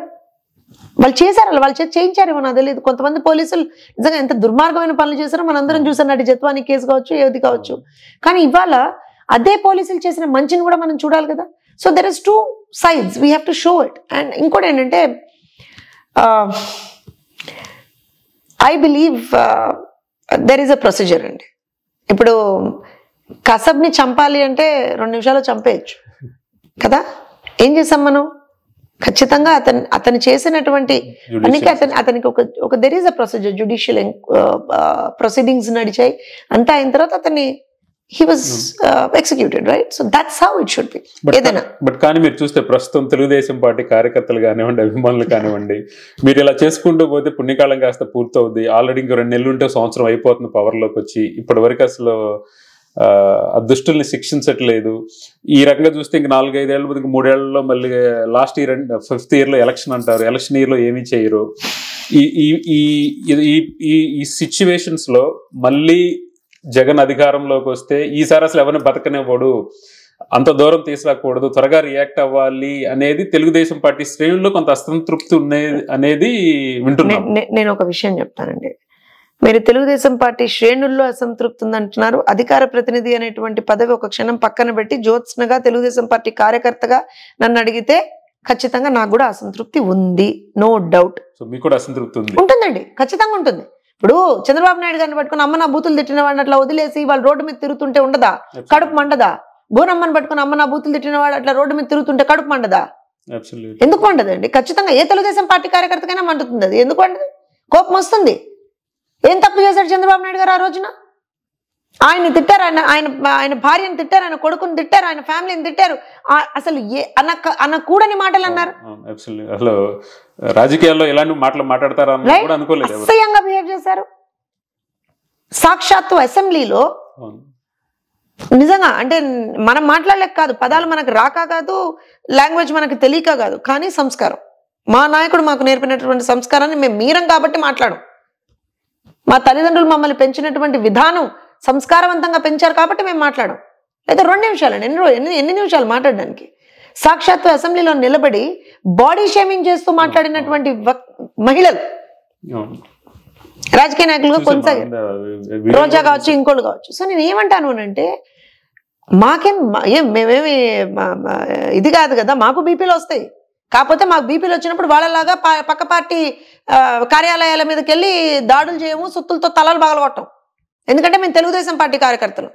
వాళ్ళు చేశారు, వాళ్ళు చేయించారేమో నాకు తెలియదు. కొంతమంది పోలీసులు నిజంగా ఎంత దుర్మార్గమైన పనులు చేశారో మనందరం చూసాం. నటి జత్వాని కేసు కావచ్చు, ఏది కావచ్చు. కానీ ఇవాళ అదే పోలీసులు చేసిన మంచిని కూడా మనం చూడాలి కదా. So there is 2 sides, we have to show it. And ఇంకోటి ఏంటంటే, I believe there is a procedure అండి. ఇప్పుడు కసబ్ని చంపాలి అంటే 2 నిమిషాలు చంపేయచ్చు కదా. ఏం చేసాం మనం? ఖచ్చితంగా అతను చేసినటువంటి అతనికి ఒక there is a procedure, judicial proceedings నడిచాయి, అంతా అయిన తర్వాత అతన్ని he was executed, right? So that's how it should be. But కానీ మీరు చూస్తే ప్రస్తుతం తెలుగుదేశం పార్టీ కార్యకర్తలు కానివ్వండి, అభిమానులు కానివ్వండి, మీరు ఇలా చేసుకుంటూ పోతే పుణ్యకాలం కాస్త పూర్తవుద్ది, ఆల్రెడీ ఇంకో 2 నెలలు ఉంటే సంవత్సరం అయిపోతుంది పవర్లోకి వచ్చి, ఇప్పటి వరకు అసలు ఆ దుష్టుల్ని శిక్షించట్లేదు. ఈ రకంగా చూస్తే ఇంక 4-5 ఏళ్ళ ముందు 3 ఏళ్లలో మళ్ళీ లాస్ట్ ఇయర్ 5th ఇయర్లో ఎలక్షన్ అంటారు, ఎలక్షన్ ఇయర్లో ఏమీ చేయరు. ఈ సిచ్యువేషన్స్ లో మళ్ళీ జగన్ అధికారంలోకి వస్తే ఈసారి అసలు ఎవరిని బతకనివ్వడు, అంత దూరం తీసుకురాకూడదు, త్వరగా రియాక్ట్ అవ్వాలి అనేది తెలుగుదేశం పార్టీ శ్రేణుల్లో కొంత అసంతృప్తి అనేది వింటున్నాం. నేను ఒక విషయం చెప్తానండి, మీరు తెలుగుదేశం పార్టీ శ్రేణుల్లో అసంతృప్తి ఉందంటున్నారు, అధికార ప్రతినిధి అనేటువంటి పదవి ఒక క్షణం పక్కన పెట్టి జ్యోత్స్నగా తెలుగుదేశం పార్టీ కార్యకర్తగా నన్ను అడిగితే ఖచ్చితంగా నాకు కూడా అసంతృప్తి ఉంది, నో డౌట్. సో మీకు కూడా అసంతృప్తి ఉంటుందండి, ఖచ్చితంగా ఉంటుంది. ఇప్పుడు చంద్రబాబు నాయుడు గారిని పట్టుకుని అమ్మ నా బూతులు తిట్టిన వాడిని అట్లా వదిలేసి వాళ్ళు రోడ్డు మీద తిరుగుతుంటే ఉండదా, కడుపు మండదా? బోనమ్మని పట్టుకుని అమ్మ నా బూతులు తిట్టిన వాడు అట్లా రోడ్డు మీద తిరుగుతుంటే కడుపు మండదా? ఎందుకు మండదండి? ఖచ్చితంగా ఏ తెలుగుదేశం పార్టీ కార్యకర్తకైనా మండుతుంది అది. ఎందుకు మండదు? కోపం వస్తుంది. ఏం తప్పు చేశాడు చంద్రబాబు నాయుడు గారు ఆ రోజున? ఆయన తిట్టారు, ఆయన భార్యను తిట్టారు, ఆయన కొడుకుని తిట్టారు, ఆయన ఫ్యామిలీని తిట్టారు, అసలు అనకూడని మాటలు అన్నారు. అసలు రాజకీయాల్లో ఎలాంటి మాటలు మాట్లాడతారా అనుకోలేదు, అసహ్యంగా బిహేవ్ చేశారు. సాక్షాత్తు అసెంబ్లీలో నిజంగా అంటే మనం మాట్లాడలేక కాదు, పదాలు మనకు రాక కాదు, లాంగ్వేజ్ మనకు తెలియక కాదు, కానీ సంస్కారం, మా నాయకుడు మాకు నేర్పినటువంటి సంస్కారాన్ని మేము మీరం కాబట్టి మాట్లాడం. మా తల్లిదండ్రులు మమ్మల్ని పెంచినటువంటి విధానం సంస్కారవంతంగా పెంచారు కాబట్టి మేము మాట్లాడం. లేదా 2 నిమిషాలండి, ఎన్ని నిమిషాలు మాట్లాడడానికి? సాక్షాత్తు అసెంబ్లీలో నిలబడి బాడీ షేమింగ్ చేస్తూ మాట్లాడినటువంటి మహిళలు, రాజకీయ నాయకులుగా కొనసాగారు, రోజా కావచ్చు, ఇంకోళ్ళు కావచ్చు. సో నేను ఏమంటాను అంటే మేమేమి ఇది కాదు కదా, మాకు బీపీలు వస్తాయి. కాకపోతే మాకు బీపీలు వచ్చినప్పుడు వాళ్ళలాగా పక్క పార్టీ కార్యాలయాల మీదకి వెళ్ళి దాడులు చేయము, సుత్తులతో తలలు పగలగొట్టం. ఎందుకంటే మేము తెలుగుదేశం పార్టీ కార్యకర్తలు,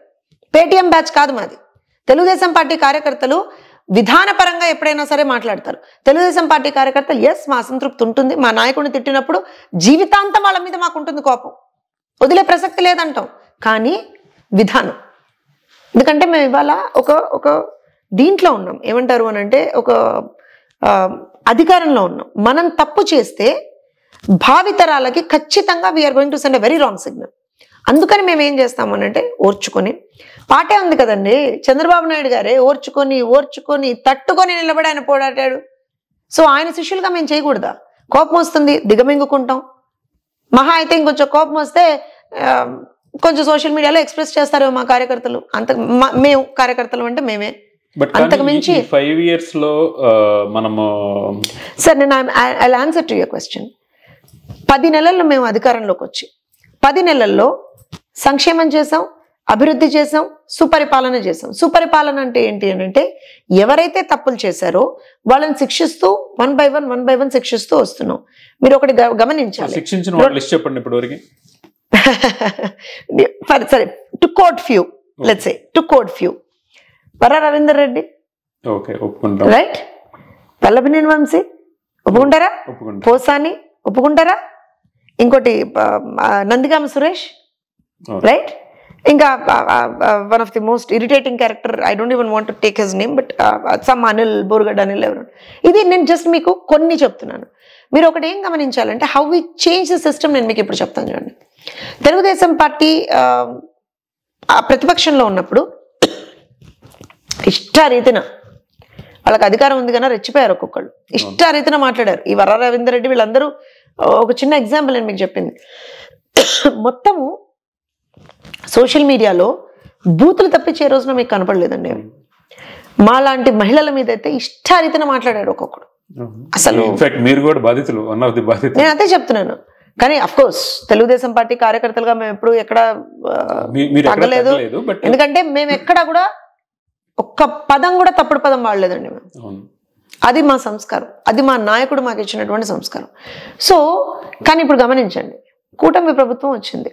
పేటీఎం బ్యాచ్ కాదు మాది. తెలుగుదేశం పార్టీ కార్యకర్తలు విధానపరంగా ఎప్పుడైనా సరే మాట్లాడతారు. తెలుగుదేశం పార్టీ కార్యకర్తలు మా అసంతృప్తి ఉంటుంది, మా నాయకుడిని తిట్టినప్పుడు జీవితాంతం వాళ్ళ మీద మాకు ఉంటుంది కోపం, వదిలే ప్రసక్తి లేదంటాం. కానీ విధానం, ఎందుకంటే మేము ఇవాళ ఒక దీంట్లో ఉన్నాం, ఏమంటారు అని అంటే ఒక అధికారంలో ఉన్నాం. మనం తప్పు చేస్తే భావితరాలకి ఖచ్చితంగా we're going to send a very wrong signal. అందుకని మేము ఏం చేస్తామనంటే ఓర్చుకొని, పాటే ఉంది కదండి, చంద్రబాబు నాయుడు గారే ఓర్చుకొని తట్టుకొని నిలబడి ఆయన పోరాటాడు. సో ఆయన శిష్యులుగా మేము చేయకూడదా? కోపం వస్తుంది, దిగమింగుకుంటాం. మహా అయితే ఇంకొంచెం కోపం వస్తే కొంచెం సోషల్ మీడియాలో ఎక్స్ప్రెస్ చేస్తారు మా కార్యకర్తలు, మేము కార్యకర్తలు అంటే మేమే. అంతకు మించి 5 years లో మనము సార్ నేను I answer to your question. 10 నెలల్లో మేము అధికారంలోకి వచ్చి 10 నెలల్లో సంక్షేమం చేసాం, అభివృద్ధి చేసాం, సుపరిపాలన చేసాం. సుపరిపాలన అంటే ఏంటి అని అంటే ఎవరైతే తప్పులు చేశారో వాళ్ళని శిక్షిస్తూ వన్ బై వన్ శిక్షిస్తూ వస్తున్నాం. మీరు ఒకటి గమనించాలి. శిక్షించిన వాళ్ళు లిస్ట్ చెప్పండి ఇప్పటివరకు. సరే, to quote few, let's say to quote few. వర రవీందర్ రెడ్డి, రైట్? పల్లభినేని వంశీ ఒప్పుకుంటారా? పోసాని ఒప్పుకుంటారా? ఇంకోటి నందిగామ సురేష్, రైట్? ఇంకా one of the most irritating character, I don't even want to take his name, but some Anil, Borugadda Anil ఎవరు. ఇది నేను జస్ట్ మీకు కొన్ని చెప్తున్నాను. మీరు ఒకటి ఏం గమనించాలంటే how we change the system. నేను మీకు ఇప్పుడు చెప్తాను చూడండి. తెలుగుదేశం పార్టీ ప్రతిపక్షంలో ఉన్నప్పుడు ఇష్టారీతిన వాళ్ళకి అధికారం ఉంది కన్నా రెచ్చిపోయారు, ఒక్కొక్కళ్ళు ఇష్టారీతిన మాట్లాడారు. ఈ వర రవీందర్ రెడ్డి వీళ్ళందరూ ఒక చిన్న ఎగ్జాంపుల్ నేను మీకు చెప్పింది. మొత్తము సోషల్ మీడియాలో బూతులు తప్పించే రోజున మీకు కనపడలేదండి. మా లాంటి మహిళల మీద అయితే ఇష్టారీతిన మాట్లాడారు ఒక్కొక్కడు. అసలు మీరు కూడా బాధితులు, నేను అదే చెప్తున్నాను. కానీ అఫ్ కోర్స్ తెలుగుదేశం పార్టీ కార్యకర్తలుగా మేము ఎప్పుడు ఎక్కడ తగ్గలేదు. ఎందుకంటే మేము ఎక్కడ కూడా ఒక్క పదం కూడా తప్పుడు పదం వాడలేదండి మేము. అది మా సంస్కారం, అది మా నాయకుడు మాకు ఇచ్చినటువంటి సంస్కారం. సో కానీ ఇప్పుడు గమనించండి, కూటమి ప్రభుత్వం వచ్చింది.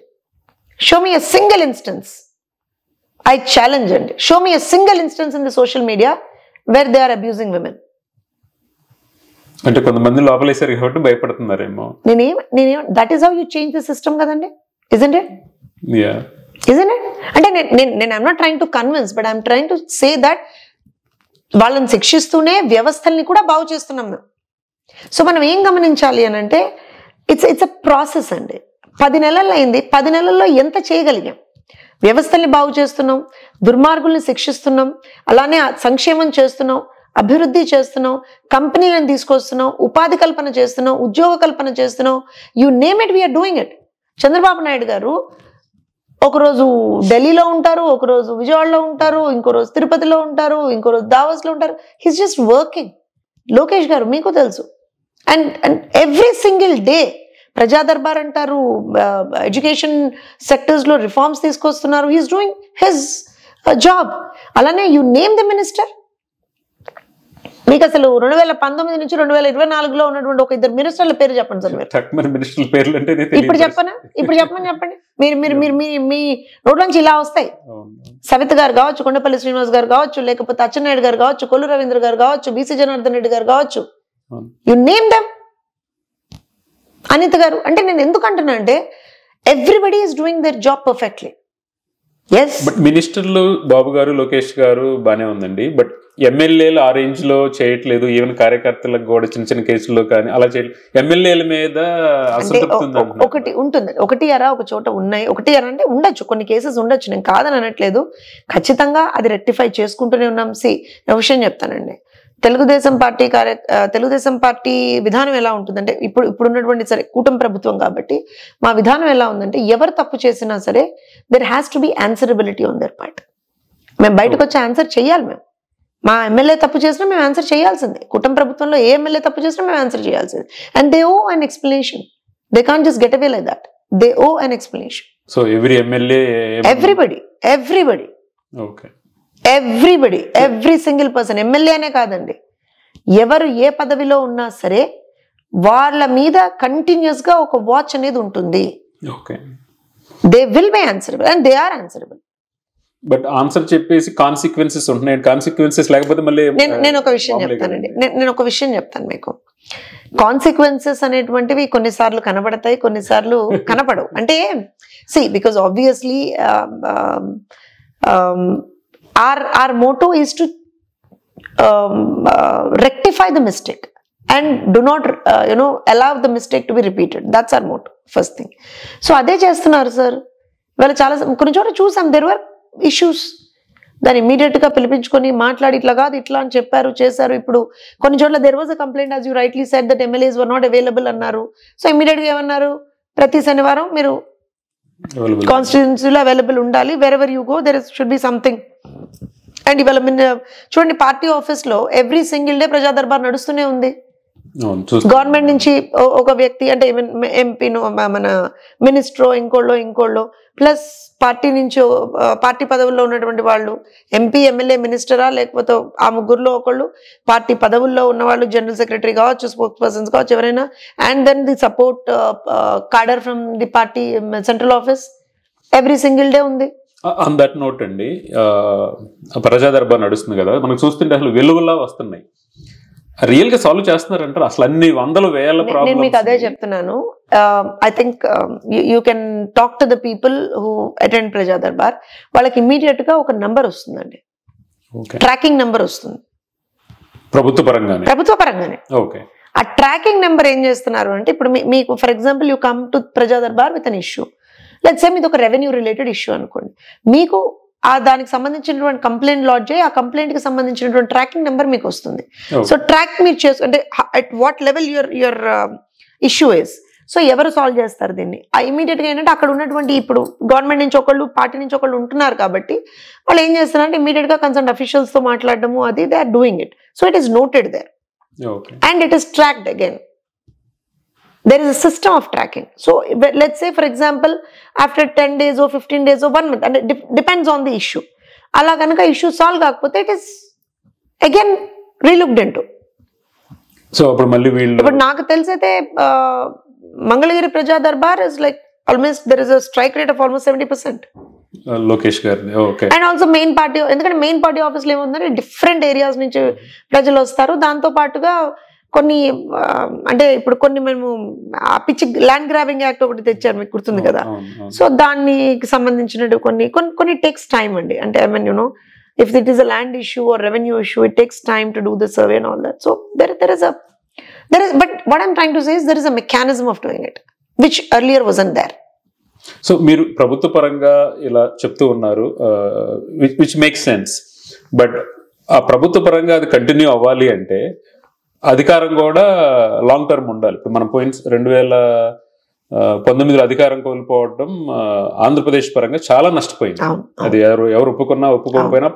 Show me a single instance, I challenge అండి, show me a single instance in the social media where they are abusing women. అంటే కొంతమంది లోపలేసారు కాబట్టి భయపడుతున్నారేమో. నేనేం that is how you change the system కదండి, isn't it? Yeah, isn't it? అంటే నేను I'm not trying to convince, but I'm trying to say that వాళ్ళని శిక్షిస్తూనే వ్యవస్థల్ని కూడా బాగు చేస్తున్నాం మేము. సో మనం ఏం గమనించాలి అని అంటే ఇట్స్ అ ప్రాసెస్ అండి. 10 నెలలు అయింది, 10 నెలల్లో ఎంత చేయగలిగాం? వ్యవస్థల్ని బాగు చేస్తున్నాం, దుర్మార్గుల్ని శిక్షిస్తున్నాం, అలానే సంక్షేమం చేస్తున్నాం, అభివృద్ధి చేస్తున్నాం, కంపెనీలను తీసుకొస్తున్నాం, ఉపాధి కల్పన చేస్తున్నాం, ఉద్యోగ కల్పన చేస్తున్నాం. You name it, we're doing it. Chandrababu Naidu గారు ఒకరోజు ఢిల్లీలో ఉంటారు, ఒకరోజు విజయవాడలో ఉంటారు, ఇంకో రోజు తిరుపతిలో ఉంటారు, ఇంకో రోజు దావోస్లో ఉంటారు. He's just working. లోకేష్ గారు మీకు తెలుసు. అండ్ ఎవ్రీ సింగిల్ డే ప్రజా దర్బార్ అంటారు, ఎడ్యుకేషన్ సెక్టర్స్లో రిఫార్మ్స్ తీసుకొస్తున్నారు. He's doing his job. అలానే యు నేమ్ ద మినిస్టర్. మీకు అసలు 2019 నుంచి 2024లో ఉన్నటువంటి ఒక 2 మినిస్టర్ల పేరు చెప్పండి సార్. ఇప్పుడు చెప్పండి. మీ నోట్లోంచి ఇలా వస్తాయి. సవిత గారు కావచ్చు, కొండపల్లి శ్రీనివాస్ గారు కావచ్చు, లేకపోతే అచ్చెన్నాయుడు గారు కావచ్చు, కొల్లు రవీంద్ర గారు కావచ్చు, బీసీ జనార్దన్ రెడ్డి గారు కావచ్చు. You name them. అనిత గారు. అంటే నేను ఎందుకు అంటున్నా అంటే everybody is doing their job perfectly. Yes, but మినిస్టర్లు బాబు గారు, లోకేష్ గారు బానే ఉందండి. బట్ ఎమ్మెల్యేలు ఆ రేంజ్ లో చేయట్లేదు. ఈవెన్ కార్యకర్తలకు కూడా చిన్న చిన్న కేసుల్లో కానీ అలా చేయలేదు. ఎమ్మెల్యేల మీద ఒకటి ఉంటుంది, ఒకటి అరా ఒక చోట ఉన్నాయి, ఒకటి అరా అంటే ఉండొచ్చు, కొన్ని కేసెస్ ఉండొచ్చు, నేను కాదని అనట్లేదు. ఖచ్చితంగా అది రెక్టిఫై చేసుకుంటూనే ఉన్నాం. నేను విషయం చెప్తానండి. తెలుగుదేశం పార్టీ విధానం ఎలా ఉంటుందంటే ఇప్పుడున్నటువంటి సరే కూటమి ప్రభుత్వం కాబట్టి మా విధానం ఎలా ఉందంటే ఎవరు తప్పు చేసినా సరే there has to B answerability on their part. మేము బయటకు వచ్చి ఆన్సర్ చేయాలి. మేము మా ఎమ్మెల్యే తప్పు చేసినా మేము ఆన్సర్ చేయాల్సిందే. కూటమి ప్రభుత్వంలో ఏ ఎమ్మెల్యే తప్పు చేసినా మేము ఆన్సర్ చేయాల్సిందే. And they owe an explanation. They can't just get away like that. They owe an explanation. So everybody okay, every single person, MLA అనే కాదండి, ఎవరు ఏ పదవిలో ఉన్నా సరే వాళ్ళ మీద కంటిన్యూస్ గా ఒక వాచ్ అనేది ఉంటుంది. They will be answerable and they are answerable. But answer చెప్పేసి కాన్సిక్వెన్సెస్ ఉంటున్నాయి. కాన్సిక్వెన్సెస్ లేకపోతే మళ్ళీ నేను ఒక విషయం చెప్తానండి. నేను ఒక విషయం చెప్తాను మీకు. కాన్సిక్వెన్సెస్ అనేటువంటివి కొన్నిసార్లు కనబడతాయి, కొన్నిసార్లు కనపడవు. అంటే because obviously our motto is to rectify the mistake and do not allow the mistake to be repeated. That's our motto, first thing. So అదే చేస్తున్నారు సార్. వాళ్ళు చాలా కొన్ని చోట్ల చూసాం, there were issues. దాన్ని ఇమీడియట్ గా పిలిపించుకొని మాట్లాడి ఇట్లా కాదు ఇట్లా అని చెప్పారు, చేశారు. ఇప్పుడు కొన్ని చోట్ల there was a complaint, as you rightly said, that MLAs were not available అన్నారు. సో ఇమీడియట్ గా ఏమన్నారు, ప్రతి శనివారం మీరు కాన్స్టిట్యున్సీలో అవైలబుల్ ఉండాలి. wherever you go there should be something. And ఇవాళ చూడండి, పార్టీ ఆఫీస్ లో ఎవ్రీ సింగిల్ డే ప్రజా దర్బార్ నడుస్తూనే ఉంది. గవర్నమెంట్ నుంచి ఒక వ్యక్తి అంటే ఎంపీనో మన మినిస్టరో ఇంకోళ్ళో ప్లస్ పార్టీ నుంచి పార్టీ పదవుల్లో ఉన్నటువంటి వాళ్ళు, ఎంపీ ఎమ్మెల్యే మినిస్టరా లేకపోతే ఆ ముగ్గురులో ఒకళ్ళు పార్టీ పదవుల్లో ఉన్నవాళ్ళు, జనరల్ సెక్రటరీ కావచ్చు, స్పోక్స్ పర్సన్స్ కావచ్చు, ఎవరైనా. And then the support cadre from the party central office every single day ఉంది. ఆన్ దట్ నోట్ అండి, ప్రజా దర్బార్ నడుస్తుంది కదా, మనకు చూస్తుంటే అసలు వెలుగులా వస్తున్నాయి. రియల్ గా సాల్వ్ చేస్తున్నారంటారు అసలు అన్ని వందల వేల ప్రాబ్లమ్స్? నేను మీకు అదే చెప్తున్నాను. I think you can talk to the people who attend ప్రజా దర్బార్. వాళ్ళకి ఇమ్మీడియట్ గా ఒక నంబర్ వస్తుందండి, ట్రాకింగ్ నెంబర్ వస్తుంది ప్రభుత్వ పరంగానే. ఆ ట్రాకింగ్ నెంబర్ ఏం చేస్తున్నారు అంటే, ఇప్పుడు మీకు for example you come to Praja Darbar with an issue, let's say మీది ఒక రెవెన్యూ రిలేటెడ్ ఇష్యూ అనుకోండి. మీకు దానికి సంబంధించినటువంటి కంప్లైంట్ లాడ్జ్ అయ్యి ఆ కంప్లైంట్ కి సంబంధించినటువంటి ట్రాకింగ్ నెంబర్ మీకు వస్తుంది. సో ట్రాక్ మీరు అంటే at what level your issue is. So ఎవరు సాల్వ్ చేస్తారు దీన్ని? ఆ ఇమీడియట్ గా ఏంటంటే అక్కడ ఉన్నటువంటి ఇప్పుడు గవర్నమెంట్ నుంచి ఒకళ్ళు, పార్టీ నుంచి ఒకళ్ళు ఉంటున్నారు కాబట్టి వాళ్ళు ఏం చేస్తున్నారంటే ఇమీడియట్ గా కన్సర్న్ అఫీషియల్స్ తో మాట్లాడడము, అది they are doing it. So it is noted there and it is tracked again. There is a system of tracking. So let's say for example after 10 days or 15 days or 1 month, and it depends on the issue. Ala ganaka issue solve kaakapothe it is again relooked into. So appudu malli veellu but naaku telisayte Mangalagiri Praja Darbar is like almost there is a strike rate of almost 70%. Lokesh garni okay. And also main party, endukante main party office lo emundante different areas nunchi prajalu vastaru, danto paatuga కొన్ని అంటే ఇప్పుడు కొన్ని మేము ఆ పిచ్చి ల్యాండ్ గ్రాబింగ్ యాక్ట్ ఒకటి తెచ్చారు, మీకు గుర్తుంది కదా. సో దానికి సంబంధించినట్టు కొన్ని టేక్స్ టైం అండి. అంటే I mean you know if it is a land issue or revenue issue, it takes time to do the survey and all that. So there is but what I'm trying to say is there is a mechanism of doing it which earlier wasn't there. So మీరు ప్రభుత్వ పరంగా ఇలా చెప్తూ ఉన్నారు, విచ్ మేక్స్ సెన్స్. బట్ ఆ ప్రభుత్వ పరంగా అది కంటిన్యూ అవ్వాలి అంటే అధికారం కూడా లాంగ్ టర్మ్ ఉండాలి. ఇప్పుడు మనం పోయిన 2019లో అధికారం కోల్పోవడం ఆంధ్రప్రదేశ్ పరంగా చాలా నష్టపోయింది. అది ఎవరు ఒప్పుకోకపోయినా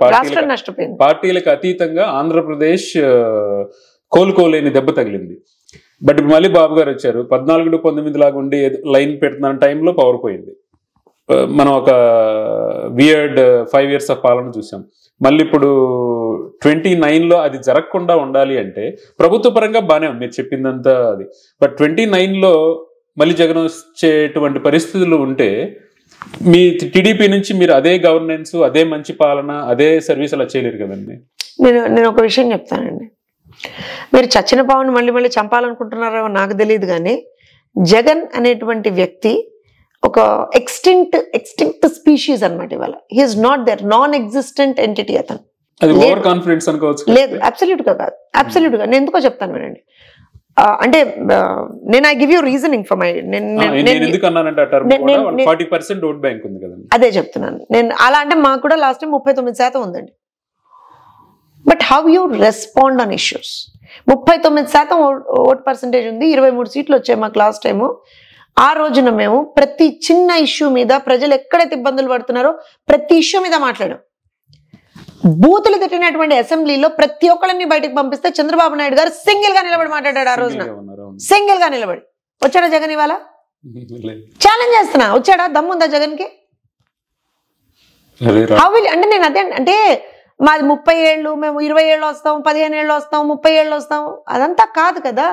పార్టీలకు అతీతంగా ఆంధ్రప్రదేశ్ కోలుకోలేని దెబ్బ తగిలింది. బట్ ఇప్పుడు మళ్ళీ బాబు గారు వచ్చారు, 14-19 లాగా ఉండి లైన్ పెడుతున్న టైంలో పవర్ పోయింది. మనం ఒక వియర్డ్ 5 years ఆఫ్ పాలన చూసాం. మళ్ళీ ఇప్పుడు 29లో అది జరగకుండా ఉండాలి అంటే ప్రభుత్వ పరంగా బాగానే ఉంది మీరు చెప్పిందంతా అది. బట్ 29లో మళ్ళీ జగన్ వచ్చేటువంటి పరిస్థితులు ఉంటే మీ టీడీపీ నుంచి మీరు అదే గవర్నెన్స్, అదే మంచి పాలన, అదే సర్వీస్ అలా చేయలేరు కదండి. నేను ఒక విషయం చెప్తానండి. మీరు చచ్చిన పావును మళ్ళీ చంపాలనుకుంటున్నారో నాకు తెలియదు, కానీ జగన్ అనేటువంటి వ్యక్తి ఒక ఎక్స్టింక్ట్ స్పీషీస్ అనమాట. ఇవాళ he's not there, non existent entity అతను. అది ఓవర్ కాన్ఫిడెన్స్ అనుకోవచ్చు. లేదు, అబ్సల్యూట్ గా కాదు, అబ్సల్యూట్ గా. నేను ఎందుకో చెప్తాను వినండి. అంటే నేను I give you reasoning for my, అదే చెప్తున్నాను నేను. అలా అంటే మాకు కూడా లాస్ట్ టైం 39% ఉందండి. But how you respond on issues. 39% vote percentage ఉంది, 23 సీట్లు వచ్చాయి మాకు లాస్ట్ టైము. ఆ రోజున మేము ప్రతి చిన్న ఇష్యూ మీద, ప్రజలు ఎక్కడైతే ఇబ్బందులు పడుతున్నారో ప్రతి ఇష్యూ మీద మాట్లాడాం. బూతులు తిట్టినటువంటి అసెంబ్లీలో ప్రతి ఒక్కరిని బయటకు పంపిస్తే చంద్రబాబు నాయుడు గారు సింగిల్ గా నిలబడి మాట్లాడాడు. ఆ రోజున సింగిల్ గా నిలబడి. వచ్చాడా జగన్? ఇవాళ ఛాలెంజ్ చేస్తున్నా, వచ్చాడా? దమ్ముందా జగన్ కి? అంటే నేను అదే అంటే మాది 30 ఏళ్ళు, మేము 20 ఏళ్ళు వస్తాం, 15 ఏళ్ళు వస్తాం, 30 ఏళ్ళు వస్తాం, అదంతా కాదు కదా.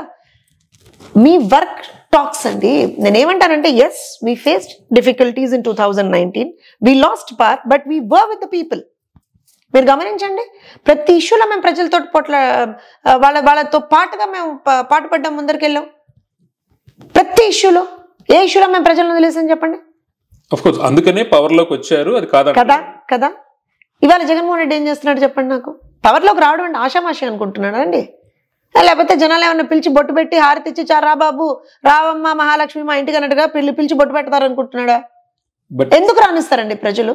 మీ వర్క్ టాక్స్ అండి. నేనేమంటానంటే yes, we faced difficulties in 2019, we lost part, but we were with the people. మీరు గమనించండి, ప్రతి ఇష్యూలో మేము ప్రజలతో వాళ్ళతో పాటుగా మేము పాటుపడ్డాం, ముందరికెళ్ళాం. ప్రతి ఇష్యూలో, ఏ ఇష్యూలో మేము ప్రజలను వదిలేసాం చెప్పండి. అందుకనే పవర్ లోకి వచ్చారు. అది కదా. ఇవాళ జగన్మోహన్ రెడ్డి ఏం చేస్తున్నాడు చెప్పండి నాకు? పవర్లోకి రావడం అంటే ఆషామాషి అనుకుంటున్నాడా అండి? లేకపోతే జనాలు ఏమన్నా పిలిచి బొట్టు పెట్టి హారతి ఇచ్చి చారా బాబు రావమ్మ మహాలక్ష్మి మా ఇంటికి అన్నట్టుగా పిలిచి బొట్టు పెడతారు అనుకుంటున్నాడా? ఎందుకు రానిస్తారండి ప్రజలు?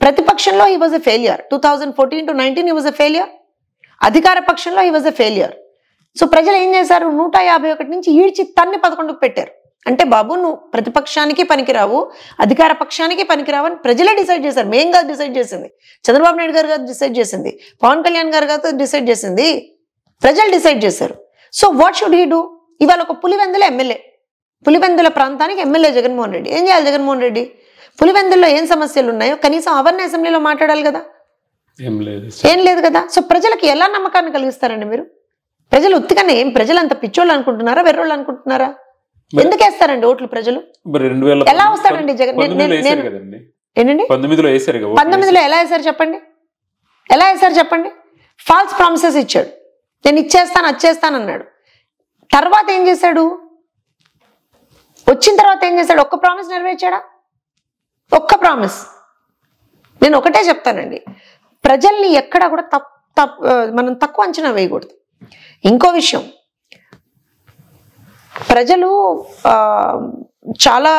ప్రతిపక్షంలో he was a failure. 2014 to 19 he was a failure. అధికార పక్షంలో he was a failure. So ప్రజలు ఏం చేశారు? 151 నుంచి ఈడ్చి తన్ని 11కు పెట్టారు. అంటే బాబు నువ్వు ప్రతిపక్షానికి పనికిరావు, అధికార పక్షానికి పనికిరావు అని ప్రజలే డిసైడ్ చేశారు. మేం కాదు డిసైడ్ చేసింది, చంద్రబాబు నాయుడు గారు డిసైడ్ చేసింది, పవన్ కళ్యాణ్ గారు డిసైడ్ చేసింది, ప్రజలు డిసైడ్ చేశారు. So what should he do? ఇవాళ ఒక పులివెందుల ఎమ్మెల్యే, పులివెందుల ప్రాంతానికి ఎమ్మెల్యే జగన్మోహన్ రెడ్డి. ఏం చేయాలి జగన్మోహన్ రెడ్డి? పులివెందుల్లో ఏం సమస్యలు ఉన్నాయో కనీసం అవన్నీ అసెంబ్లీలో మాట్లాడాలి కదా. ఏం లేదు కదా. సో ప్రజలకు ఎలా నమ్మకాన్ని కలిగిస్తారండి మీరు? ప్రజలు ఉత్తిగానే ఏం ప్రజలు అంత పిచ్చోళ్ళు అనుకుంటున్నారా, వెర్రోళ్ళు అనుకుంటున్నారా? ఎందుకు వేస్తారండి ఓట్లు ప్రజలు? ఎలా వస్తాడండి జగన్? ఏంటండి 19లో ఎలా వేశారు చెప్పండి? ఎలా వేశారు చెప్పండి? ఫాల్స్ ప్రామిసెస్ ఇచ్చాడు. నేను ఇచ్చేస్తాను, వచ్చేస్తాను అన్నాడు. తర్వాత ఏం చేశాడు? వచ్చిన తర్వాత ఏం చేశాడు? ఒక్క ప్రామిస్ నెరవేర్చాడా? ఒక్క ప్రామిస్. నేను ఒకటే చెప్తానండి, ప్రజల్ని ఎక్కడా కూడా మనం తక్కువ అంచనా వేయకూడదు. ఇంకో విషయం, ప్రజలు చాలా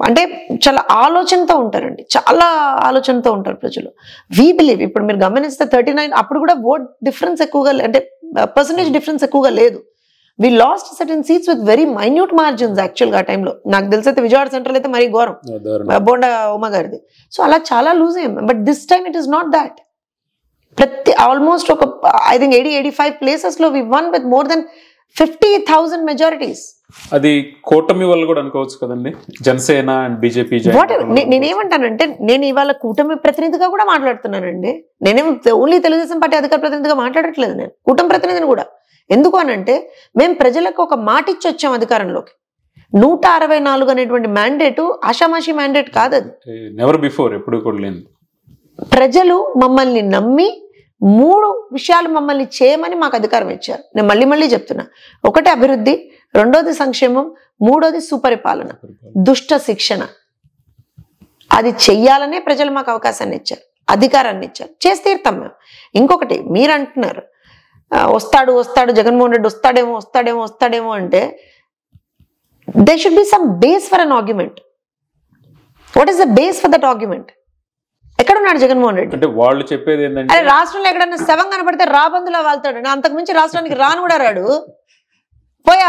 అంటే చాలా ఆలోచనతో ఉంటారండి, చాలా ఆలోచనతో ఉంటారు ప్రజలు. వీ బిలీవ్, ఇప్పుడు మీరు గమనిస్తే 39 అప్పుడు కూడా ఓట్ డిఫరెన్స్ ఎక్కువగా, అంటే పర్సంటేజ్ డిఫరెన్స్ ఎక్కువగా లేదు. We lost certain seats with very minute margins యాక్చువల్గా ఆ టైంలో. నాకు తెలిసి అయితే విజయవాడ సెంట్రల్ అయితే మరీ ఘోరం, బోండా ఉమా గారిది. సో అలా చాలా లూజ్ అయ్యాం. But this time it is not that. ప్రతి ఆల్మోస్ట్ ఒక ఐ థింక్ 80-85 ప్లేసెస్లో V one with more than 50,000 majorities. అది కూటమి వల్ల కూడా అనుకోవచ్చు కదండి, జనసేన అండ్ బీజేపీ. నేనేమంటానంటే, నేను ఇవాళ కూటమి ప్రతినిధిగా కూడా మాట్లాడుతున్నానండి. నేనేం ఓన్లీ తెలుగుదేశం పార్టీ అధికార ప్రతినిధిగా మాట్లాడట్లేదు, నేను కూటమి ప్రతినిధిని కూడా. ఎందుకు అనంటే, మేము ప్రజలకు ఒక మాట ఇచ్చి వచ్చాం అధికారంలోకి. 164 అనేటువంటి మ్యాండేటు ఆషామాషి మ్యాండేట్ కాదు, అది నెవర్ బిఫోర్, ఎప్పుడు కూడా లేదు. ప్రజలు మమ్మల్ని నమ్మి 3 విషయాలు మమ్మల్ని చేయమని మాకు అధికారం ఇచ్చారు. నేను మళ్ళీ మళ్ళీ చెప్తున్నా, 1 అభివృద్ధి, 2ది సంక్షేమం, 3ది సుపరిపాలన, దుష్ట శిక్షణ. అది చెయ్యాలనే ప్రజలు మాకు అవకాశాన్ని ఇచ్చారు, అధికారాన్ని ఇచ్చారు, చేసి తీరుతాం మేము. ఇంకొకటి మీరు అంటున్నారు వస్తాడు జగన్మోహన్ రెడ్డి వస్తాడేమో అంటే there should be some base for an argument. What is the base for that argument? ఎక్కడ ఉన్నాడు జగన్మోహన్ రెడ్డి? అంటే వాళ్ళు చెప్పేది ఏంటంటే, అరే రాష్ట్రంలో ఎక్కడన్నా శవం కనపడితే రాబందులా వాళ్తాడు, అంతకు మించి రాష్ట్రానికి రాను కూడా రాడు. పోయి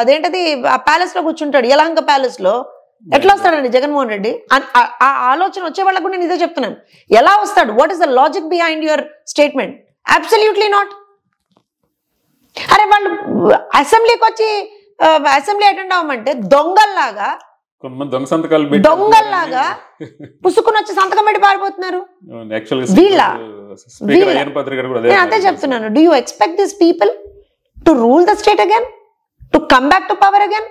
అదేంటది ఆ ప్యాలెస్ లో కూర్చుంటాడు, యలహంక ప్యాలెస్ లో. ఎట్లా వస్తాడండి జగన్మోహన్ రెడ్డి? ఆ ఆలోచన వచ్చే వాళ్ళకు కూడా నేను ఇదే చెప్తున్నాను. ఎలా వస్తాడు? What is the logic behind your statement? Absolutely not. అరే వాళ్ళు అసెంబ్లీకి వచ్చి అసెంబ్లీ అటెండ్ అవ్వమంటే దొంగల్లాగా పుసుకుని వచ్చి సంతకం పెట్టి పారిపోతున్నారు వీళ్ళ. నేను అదే చెప్తున్నాను, do you expect this people to rule the state again, to come back to power again?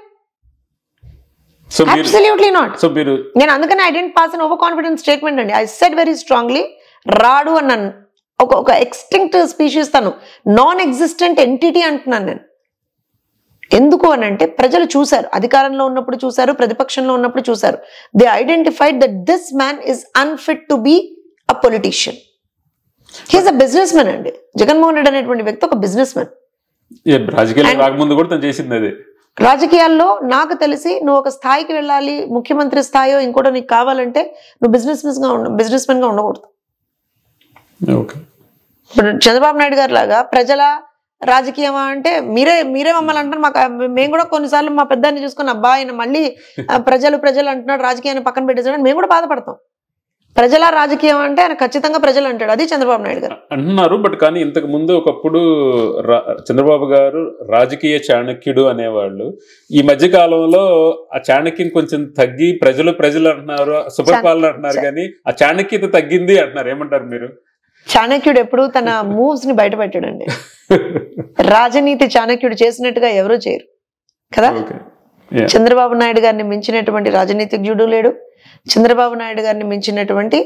Absolutely not. నేను అందుకని I didn't pass an over confidence statement అండి. ఐ సెడ్ వెరీ స్ట్రాంగ్లీ రాడు అన్నాను. ఒక ఎక్స్టింక్ట్ స్పీషీస్, తను నాన్ ఎగ్జిస్టెంట్ ఎంటిటీ అంటున్నాను నేను. ఎందుకు అని అంటే ప్రజలు చూశారు, అధికారంలో ఉన్నప్పుడు చూశారు, ప్రతిపక్షంలో ఉన్నప్పుడు చూశారు. They identified that this man is unfit to be a politician. He's a business man అండి. జగన్మోహన్ రెడ్డి అనేటువంటి వ్యక్తి ఒక బిజినెస్ మ్యాన్. రాజకీయాల్లో నాకు తెలిసి నువ్వు ఒక స్థాయికి వెళ్ళాలి, ముఖ్యమంత్రి స్థాయో ఇంకోటో నీకు కావాలంటే నువ్వు బిజినెస్ మ్యాన్ గా ఉండకూడదు. ఇప్పుడు చంద్రబాబు నాయుడు గారు లాగా ప్రజల రాజకీయమా అంటే మీరే మమ్మల్ని అంటారు. మేము కూడా కొన్నిసార్లు మా పెద్దాన్ని చూసుకుని అబ్బా ఆయన మళ్ళీ ప్రజలు అంటున్నాడు, రాజకీయాన్ని పక్కన పెట్టేసాడు, మేము కూడా బాధపడతాం. ప్రజల రాజకీయం అంటే ఆయన ఖచ్చితంగా ప్రజలు అంటాడు, అది చంద్రబాబు నాయుడు గారు అంటున్నారు. బట్ కానీ ఇంతకు ముందు ఒకప్పుడు చంద్రబాబు గారు రాజకీయ చాణక్యుడు అనేవాళ్ళు. ఈ మధ్య కాలంలో ఆ చాణక్యం కొంచెం తగ్గి ప్రజలు అంటున్నారు, సుపరిపాలన అంటున్నారు, కానీ ఆ చాణక్యత తగ్గింది అంటున్నారు. ఏమంటారు మీరు? చాణక్యుడు ఎప్పుడు తన మూవ్స్ ని బయట పెట్టాడండి. రాజనీతి చాణక్యుడు చేసినట్టుగా ఎవరూ చేయరు కదా. చంద్రబాబు నాయుడు గారిని మించినటువంటి రాజనీతిజ్ఞుడు లేడు, చంద్రబాబు నాయుడు గారిని మించినటువంటి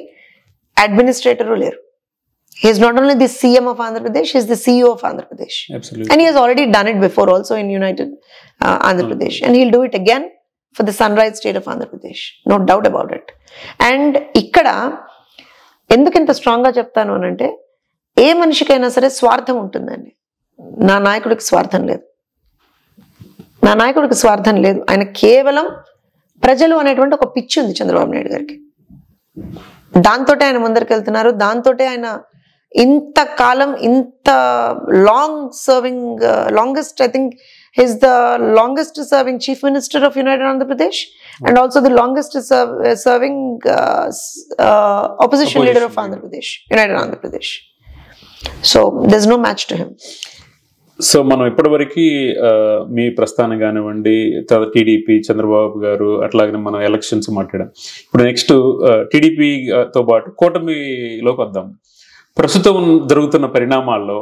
అడ్మినిస్ట్రేటరు లేరు. He is not only the CM of Andhra Pradesh, he is the CEO of Andhra Pradesh. Absolutely. And he has already done it before also in United Andhra Pradesh. And he'll do it again for the sunrise state of Andhra Pradesh. No doubt about it. And ikkada ఎందుకు ఇంత స్ట్రాంగ్ గా చెప్తాను అని అంటే, ఏ మనిషికైనా సరే స్వార్థం ఉంటుందండి. నా నాయకుడికి స్వార్థం లేదు. ఆయన కేవలం ప్రజలు అనేటువంటి ఒక పిచ్చి ఉంది చంద్రబాబు నాయుడు గారికి. దాంతో ఆయన ముందరికి వెళ్తున్నారు. దాంతో ఆయన ఇంతకాలం ఇంత longest I think he's the longest serving chief minister of United Andhra Pradesh and also the longest serving opposition leader of Andhra Pradesh, United Andhra Pradesh. So there's no match to him. So మనం ఇప్పటివరకు మీ ప్రస్థానం కానివ్వండి, టీడీపీ, చంద్రబాబు గారు, అట్లాగే మనం ఎలక్షన్స్ మాట్లాడాం. ఇప్పుడు నెక్స్ట్ టీడీపీతో పాటు కూటమిలోకి వద్దాం. ప్రస్తుతం జరుగుతున్న పరిణామాల్లో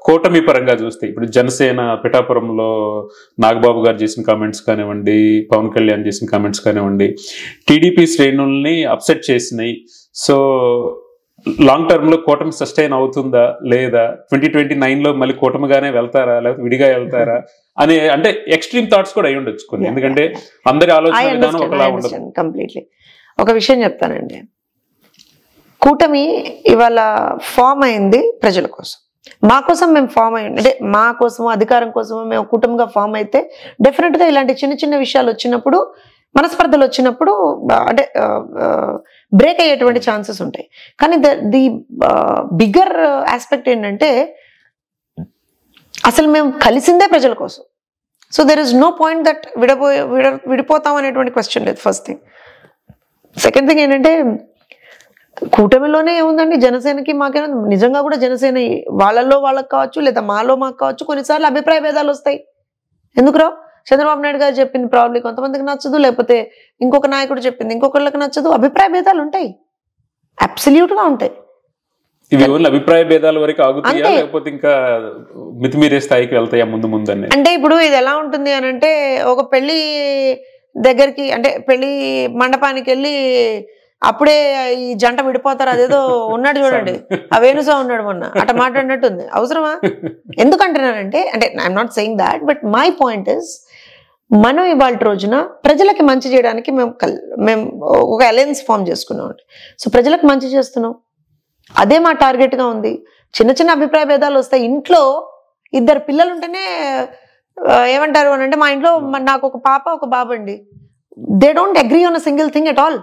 కూటమి పరంగా చూస్తే ఇప్పుడు జనసేన పిఠాపురంలో నాగబాబు గారు చేసిన కామెంట్స్ కానివ్వండి, పవన్ కళ్యాణ్ చేసిన కామెంట్స్ కానివ్వండి, టీడీపీ శ్రేణుల్ని అప్సెట్ చేసినాయి. సో లాంగ్ టర్మ్ లో కూటమి సస్టైన్ అవుతుందా లేదా, 2029లో మళ్ళీ కూటమిగానే వెళ్తారా లేకపోతే విడిగా వెళ్తారా అనే అంటే ఎక్స్ట్రీమ్ థాట్స్ కూడా అయి ఉండొచ్చు కొన్ని. ఎందుకంటే అందరి ఆలోచన విధానం ఒకలా ఉండదు. కంప్లీట్లీ. ఒక విషయం చెప్తానండి, కూటమి ఇవాళ ఫామ్ అయింది ప్రజల కోసం, మా కోసం మేము ఫామ్ అయ్యింది. అంటే మా కోసము అధికారం కోసము మేము కూటమిగా ఫామ్ అయితే డెఫినెట్ గా ఇలాంటి చిన్న చిన్న విషయాలు వచ్చినప్పుడు, మనస్పర్ధలు వచ్చినప్పుడు అంటే బ్రేక్ అయ్యేటువంటి ఛాన్సెస్ ఉంటాయి. కానీ ది బిగ్గర్ ఆస్పెక్ట్ ఏంటంటే అసలు మేము కలిసిందే ప్రజల కోసం. So there is no point that విడిపోతాం అనేటువంటి క్వశ్చన్ లేదు. First thing. సెకండ్ థింగ్ ఏంటంటే కూటమిలోనే ఏముందండి, జనసేనకి మాకేమో నిజంగా కూడా జనసేన వాళ్ళల్లో వాళ్ళకి కావచ్చు లేదా మాలో మాకు కావచ్చు కొన్నిసార్లు అభిప్రాయ భేదాలు వస్తాయి. ఎందుకురా? చంద్రబాబు నాయుడు గారు చెప్పింది ప్రాబ్లీ కొంతమందికి నచ్చదు, లేకపోతే ఇంకొక నాయకుడు చెప్పింది ఇంకొకళ్ళకి నచ్చదు. అభిప్రాయ భేదాలు ఉంటాయి, అబ్సల్యూట్ గా ఉంటాయి. అభిప్రాయ భేదాల వరకు ఆగుతాయా లేకపోతే ఇంకా మితిమీరే స్థాయికి వెళ్తాయా ముందు ముందు? అంటే ఇప్పుడు ఇది ఎలా ఉంటుంది అని అంటే, ఒక పెళ్లి దగ్గరికి అంటే పెళ్లి మండపానికి వెళ్ళి అప్పుడే ఈ జంట విడిపోతారు అదేదో ఉన్నాడు చూడండి, ఆ వేణుసా ఉన్నాడు మొన్న అట్లా మాట్లాడినట్టుంది. అవసరమా? ఎందుకంటున్నానంటే, అంటే I'm not saying that, but my point is, మనం ఇవాళ రోజున ప్రజలకి మంచి చేయడానికి మేము ఒక అలయన్స్ ఫామ్ చేసుకున్నాం అండి. సో ప్రజలకు మంచి చేస్తున్నాం, అదే మా టార్గెట్గా ఉంది. చిన్న చిన్న అభిప్రాయ భేదాలు వస్తాయి. ఇంట్లో 2 పిల్లలు ఉంటేనే ఏమంటారు అని అంటే, మా ఇంట్లో నాకు ఒక పాప ఒక బాబు అండి, they don't agree on a single thing at all.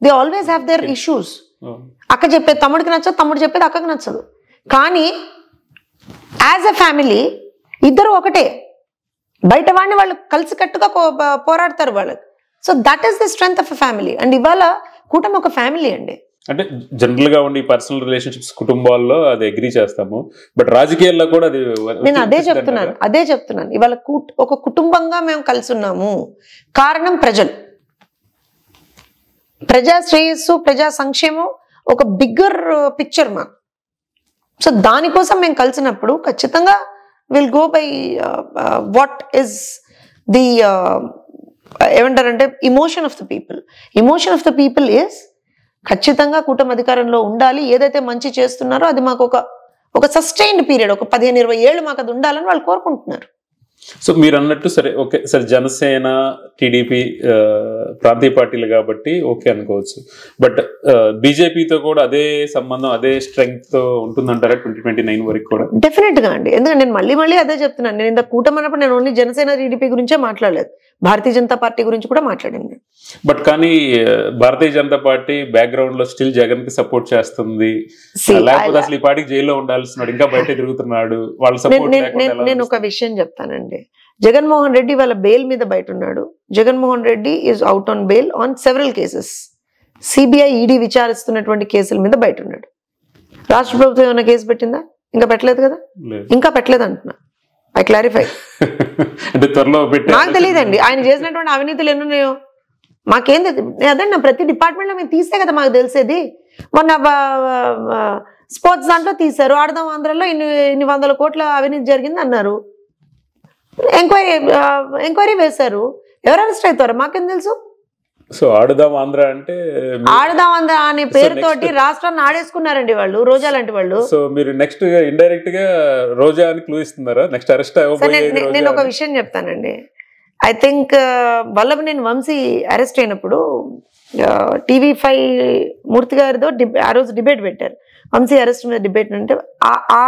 They always have their issues. అక్క చెప్పేది తమ్ముడికి నచ్చదు, తమ్ముడు చెప్పేది అక్కకి నచ్చదు. కానీ యాజ్ ఎ ఫ్యామిలీ ఇద్దరు ఒకటే, బయట వాడిని వాళ్ళు కలిసికట్టుగా పోరాడతారు వాళ్ళకి. So that is the strength of a family. And ఇవాళ కూటమి ఒక ఫ్యామిలీ అండి. అంటే జనరల్ గా ఉండి పర్సనల్ రిలేషన్షిప్స్ కుటుంబాల్లో అది అగ్రీ చేస్తాము, బట్ రాజకీయాల్లో కూడా అది. నేను అదే చెప్తున్నాను ఇవాళ ఒక కుటుంబంగా మేము కలిసి ఉన్నాము. కారణం ప్రజా శ్రేయస్సు, ప్రజా సంక్షేమం ఒక బిగ్గర్ పిక్చర్ మాకు. సో దానికోసం మేము కలిసినప్పుడు ఖచ్చితంగా will go by what is the ఏమంటారంటే emotion of the people is ఖచ్చితంగా కూటమి అధికారంలో ఉండాలి. ఏదైతే మంచి చేస్తున్నారో అది మాకు ఒక సస్టైన్డ్ పీరియడ్, ఒక 15-20 ఏళ్ళు మాకు అది ఉండాలని వాళ్ళు కోరుకుంటున్నారు. సో మీరు అన్నట్టు సరే, ఓకే సరే, జనసేన టీడీపీ ప్రాంతీయ పార్టీలు కాబట్టి ఓకే అనుకోవచ్చు, బట్ బీజేపీతో కూడా అదే సంబంధం, అదే స్ట్రెంగ్త్ తో ఉంటుందంటారా 2029 వరకు కూడా? డెఫినెట్ గా అండి. ఎందుకంటే నేను మళ్ళీ అదే చెప్తున్నాను. నేను ఇంత కూటమి అన్నప్పుడు నేను ఓన్లీ జనసేన టీడీపీ గురించే మాట్లాడలేదు, భారతీయ జనతా పార్టీ గురించి కూడా మాట్లాడింది. బట్ కానీ భారతీయ జనతా పార్టీ బ్యాక్గ్రౌండ్ లో స్టిల్ జగన్ కి సపోర్ట్ చేస్తుంది, లేకపోతే అసలు ఈ పార్టీకి జైల్లో ఉండాల్సినాడు, ఇంకా బయట తిరుగుతున్నాడు, వాళ్ళ సపోర్ట్. నేను ఒక విషయం చెప్తానండి. జగన్మోహన్ రెడ్డి వాళ్ళ బెయిల్ మీద బయట ఉన్నాడు. Jaganmohan Reddy is out on bail on several cases. CBI ED విచారిస్తున్నటువంటి కేసుల మీద బయట ఉన్నాడు. రాష్ట్ర ప్రభుత్వం ఏమైనా కేసు పెట్టిందా? ఇంకా పెట్టలేదు కదా, ఇంకా పెట్టలేదు అంటున్నా. I clarify. అంటే త్వరలో నాకు తెలియదండి ఆయన చేసినటువంటి అవినీతులు ఎన్నున్నాయో మాకేం తెలియదు. అదండి, ప్రతి డిపార్ట్మెంట్లో మేము తీస్తే కదా మాకు తెలిసేది. మొన్న స్పోర్ట్స్ దాంట్లో తీశారు, ఆడదాం ఆంధ్రలో ఇన్ని 100 కోట్ల అవినీతి జరిగింది అన్నారు. ఎంక్వైరీ వేశారు, ఎవరు అరెస్ట్ అవుతారు మాకేం తెలుసు. సో ఆడదాం ఆంధ్ర అంటే, ఆడదాం ఆంధ్ర అనే పేరుతోటి రాష్ట్రాన్ని ఆడేసుకున్నారండి వాళ్ళు, రోజా లాంటి వాళ్ళు. సో మీరు నెక్స్ట్ ఇండైరెక్ట్ గా రోజా అని క్లూ ఇస్తున్నారా? నెక్స్ట్ అరెస్ట్ నేను ఒక విషయం చెప్తానండి. I think Vallabhaneni Vamsi arrest అయినప్పుడు TV5 మూర్తి గారితో ఆ రోజు డిబేట్ పెట్టారు. వంశీ అరెస్ట్ మీద డిబేట్ అంటే ఆ